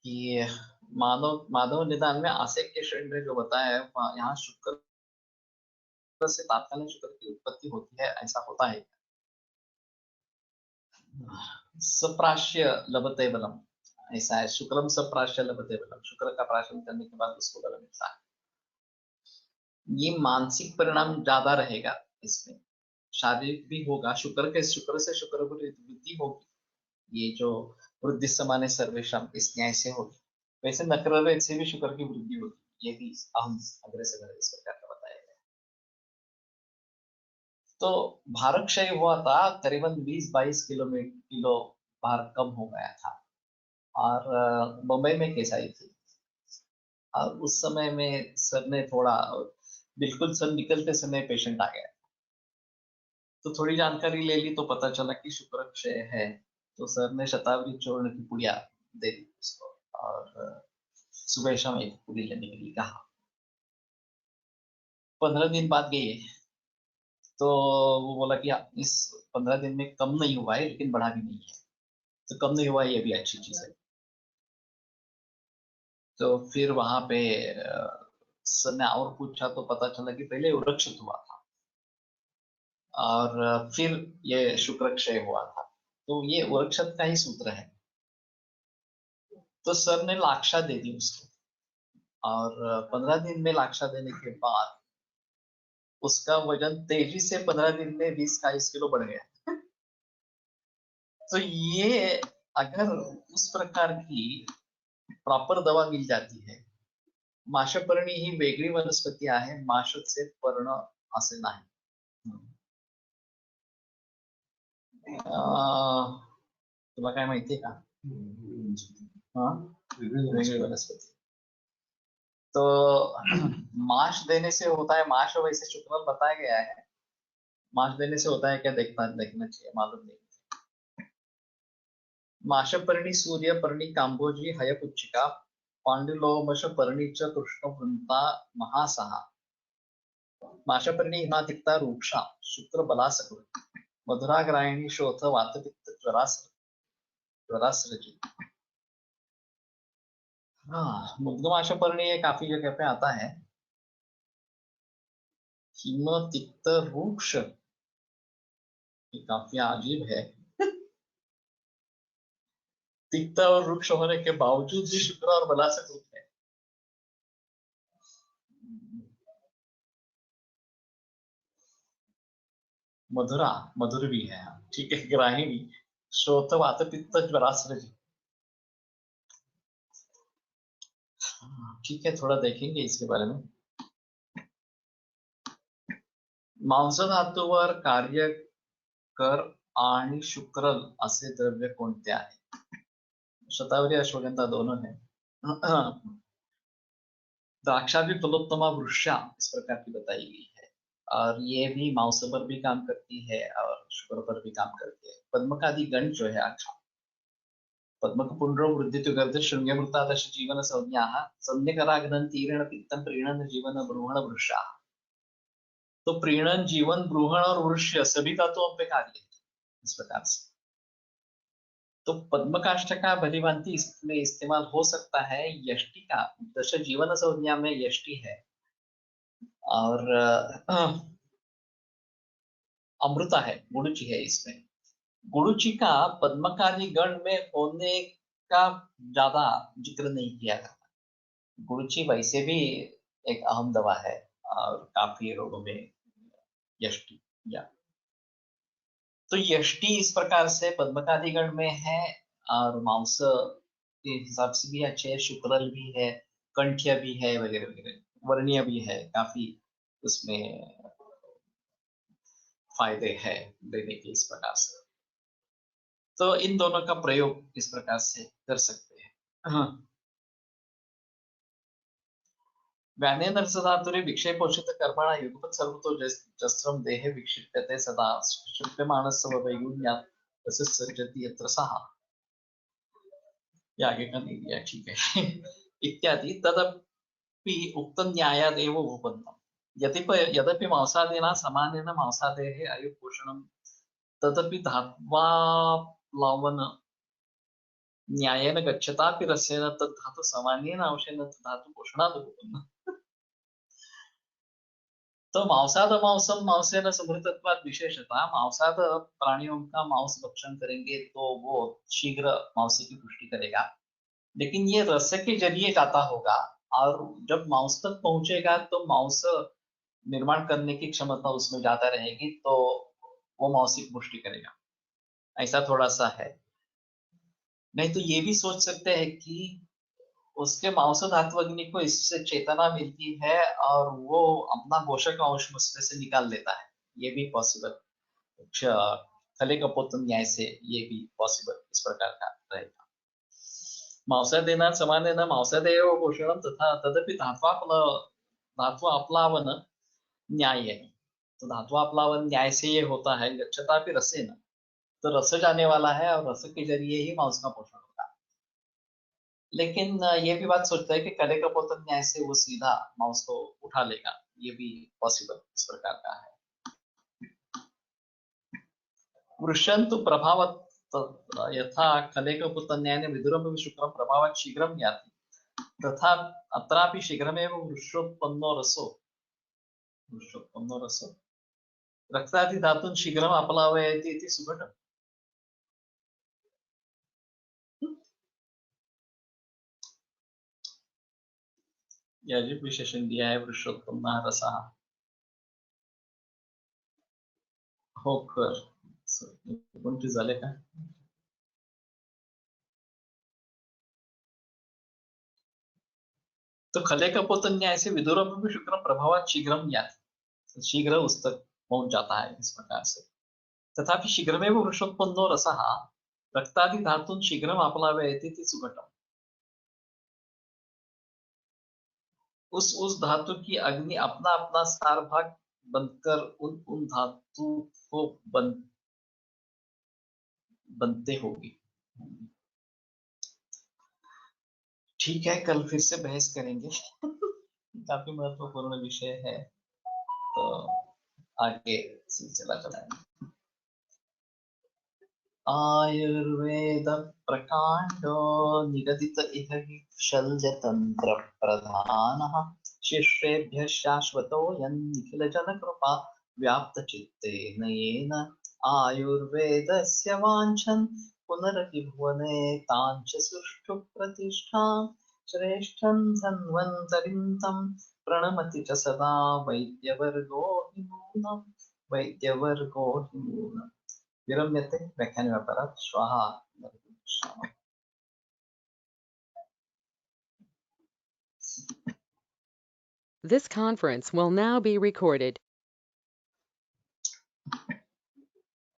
कि माधव माधव निदान में आसेक के श्रेणी में जो बताया है, यहाँ शुक्र से तात्कालिक शुक्र की उत्पत्ति होती है, ऐसा होता है। सप्राश्य लभते बलम, ऐसा है, शुक्रम सप्राश्य लभते बलम, शुक्र का प्राशन करने के बाद उसको बल मिलता है। ये मानसिक परिणाम ज्यादा रहेगा इसमें, शारीरिक भी होगा। शुक्र से शुक्र वृद्धि होगी, ये जो वृद्धि समाने सर्वेशम इस न्याय से होगी। वैसे नक्रर से भी शुक्र की वृद्धि होगी, ये भी अहम अग्रसर इस प्रकार का बताया गया। तो भार क्षय हुआ था, करीबन 20-22 किलो भार कम हो गया था, और मुंबई में केस आई थी। और उस समय में सर ने थोड़ा, बिल्कुल सर निकलते समय पेशेंट आ गया, तो थोड़ी जानकारी ले ली, तो पता चला कि शुक्र क्षय है। तो सर ने शतावरी चूर्ण की पुड़िया दे दी उसको, और सुबह शाम एक पूरी लेने के लिए कहा। 15 दिन बाद गए, तो वो बोला कि इस 15 दिन में कम नहीं हुआ है, लेकिन बढ़ा भी नहीं है, तो कम नहीं हुआ है, ये भी अच्छी चीज है। तो फिर वहां पे सर ने और पूछा, तो पता चला कि पहले उरक्षित हुआ था, और फिर ये शुक्र क्षय हुआ था। तो ये उरक्षत का ही सूत्र है। तो सर ने लाक्षा दे दी उसको, और 15 दिन में लाक्षा देने के बाद उसका वजन तेजी से 15 दिन में 20-22 किलो बढ़ गया। तो ये अगर उस प्रकार की प्रॉपर दवा मिल जाती है, माशपर्णी ही वेगळी वनस्पती आहे, माशचे पर्ण असे नाही। तुला काय माहितीये का? हाँ, वेगळी वनस्पती। तो माश देने से होता है, माश वैसे शुक्र बताया गया है, माश देने से होता है क्या, देखना चाहिए, मालूम नहीं। माशपर्णी सूर्यपर्णी कांबोजी हयपुच्छिका पांडुलोमश पर्णीच कृष्णवृंता महासहा माशपर्णी हिमातिक्ता रूक्षा शुक्र बलासकृत मधुराग्रायणी शोथ वातपित्त ज्वरासृजी। हाँ, मुग्धमाशपर्णी ये काफी जगह पे आता है। हिम तिक्त रूक्ष ये काफी अजीब है। तिक्ता और रुक्ष होने के बावजूद भी शुक्र और बला से रूप है। मधुरा, मधुर भी है, ठीक है। ग्राहिणी, श्रोत वात पित्त ज्वरास्रजी। ठीक है, थोड़ा देखेंगे इसके बारे में। मांस धातूवर कार्य कर आणि शुक्रल असे द्रव्य कोणते आहे? शतावरी अश्वगंधा दोनों है। द्राक्षा भी फलोत्तमा वृक्षा इस प्रकार की बताई गई है, और ये भी मांस पर भी काम करती है और शुक्र पर भी काम करती है। पद्मकादि गण जो है आख्या, पद्मक पुंड्रो वृद्धितु गर्द शृंगमृतादश जीवन संज्ञा संज्ञकराग्न तीर्ण पित्तम प्रीणन जीवन ब्रूहण वृषा। तो प्रीणन, जीवन, ब्रूहण और वृक्ष सभी तत्वों पे कार्य है इस प्रकार से। तो पद्मकाष्ठ का भलीभांति इसमें इस्तेमाल हो सकता है। यष्टि का दश जीवन संज्ञा में यष्टि है, और अमृता है, गुणुचि है इसमें। गुणुचि का पद्मकारी गण में होने का ज्यादा जिक्र नहीं किया गया। गुणुचि वैसे भी एक अहम दवा है और काफी रोगों में यष्टि या तो यष्टि इस प्रकार से पद्मकादि गण में है, और मांस के हिसाब से भी अच्छे है, शुक्रल भी है, कंठ्य भी है, वगैरह वगैरह, वर्णीय भी है, काफी उसमें फायदे हैं देने के इस प्रकार से। तो इन दोनों का प्रयोग इस प्रकार से कर सकते हैं। हाँ। व्यानेन्द्रसधातुरे विक्षेपोषित कर्मणा युगपत् सर्वतो जस्त्रम देहे विक्षिप्यते सदा शुप्यमानस्य वैगुण्यात् तस्य सृजति यत्र सः। ये आगे का नहीं दिया, ठीक है। इत्यादि तदपि उक्त न्यायादेव उपपन्नम्। यद्यपि मांसादिना समानेन मांसादेः आयुपोषणं तदपि धात्वाप्लावन न्यायेन गच्छतापि रसेन तद्धातु समानेन अंशेन तद्धातु पोषणात् उपपन्नम्। तो मांसाद मांसम मांसेन समृद्धत्वाद विशेषता, मांसाद प्राणियों का मांस भक्षण करेंगे तो वो शीघ्र मांस की पुष्टि करेगा, लेकिन ये रस के जरिए जाता होगा, और जब मांस तक पहुंचेगा तो मांस निर्माण करने की क्षमता उसमें ज्यादा रहेगी, तो वो मांस की पुष्टि करेगा। ऐसा थोड़ा सा है। नहीं तो ये भी सोच सकते हैं कि उसके मांस धातु अग्नि को इससे चेतना मिलती है और वो अपना पोषक अंश उसमें से निकाल लेता है, ये भी पॉसिबल। खले कपोतन न्याय से ये भी पॉसिबल इस प्रकार का रहेगा। मांसादेना समानेन मांसादेव पोषणम तथा तदपि धात्वाप्लावन न्याय है। तो धात्वाप्लावन न्याय से ये होता है गच्छतापि रसेन, तो रस जाने वाला है और रस के जरिए ही मांस का पोषण होता है। लेकिन ये भी बात सोचता है कि कले कपोतन न्याय से वो सीधा मांस को उठा लेगा, ये भी पॉसिबल इस प्रकार का है। वृषन्तु प्रभावत यथा कलेकपुत्र न्याय विदुरम शुक्रम प्रभावत शीघ्रम याति तथा अत्रापि शीघ्रमेव वृषोत्पन्नो रसो रक्तादि धातून शीघ्रम अपलावयति इति सुघटम्। यह जो विशेषण दिया है वृषोत्पन्न रसः होकर कोणती झाले का? तो खले कपोतन न्याय से विदुरम भी शुक्रम प्रभावत शीघ्रम याति, शीघ्र उस तक पहुंच जाता है इस प्रकार से। तथापि शीघ्रमेव वृषोत्पन्नो रसः रक्तादि धातून शीघ्रम अपलावयति इति सुघटम्। उस धातु की अग्नि अपना अपना सार भाग बनकर उन धातु को बनते होगी। ठीक है, कल फिर से बहस करेंगे। काफी महत्वपूर्ण विषय है, तो आगे सिलसिला चलाएंगे। आयुर्वेद प्रकांडो निगदित इह शल्यतंत्र प्रधानः शिष्येभ्यः शाश्वतो यन्निखिल जन कृपा व्याप्त चित्तेन येन आयुर्वेदस्य वाञ्छन् पुनरपि भुवने ताञ्च सुष्ठु प्रतिष्ठां श्रेष्ठं धन्वन्तरिं तं प्रणमति च सदा वैद्यवर्गो हि नूनम् वैद्यवर्गो हि नूनम् विरम्यते व्याख्यानव्यापारात् श्वः पुनर्मिलामः। This conference will now be recorded.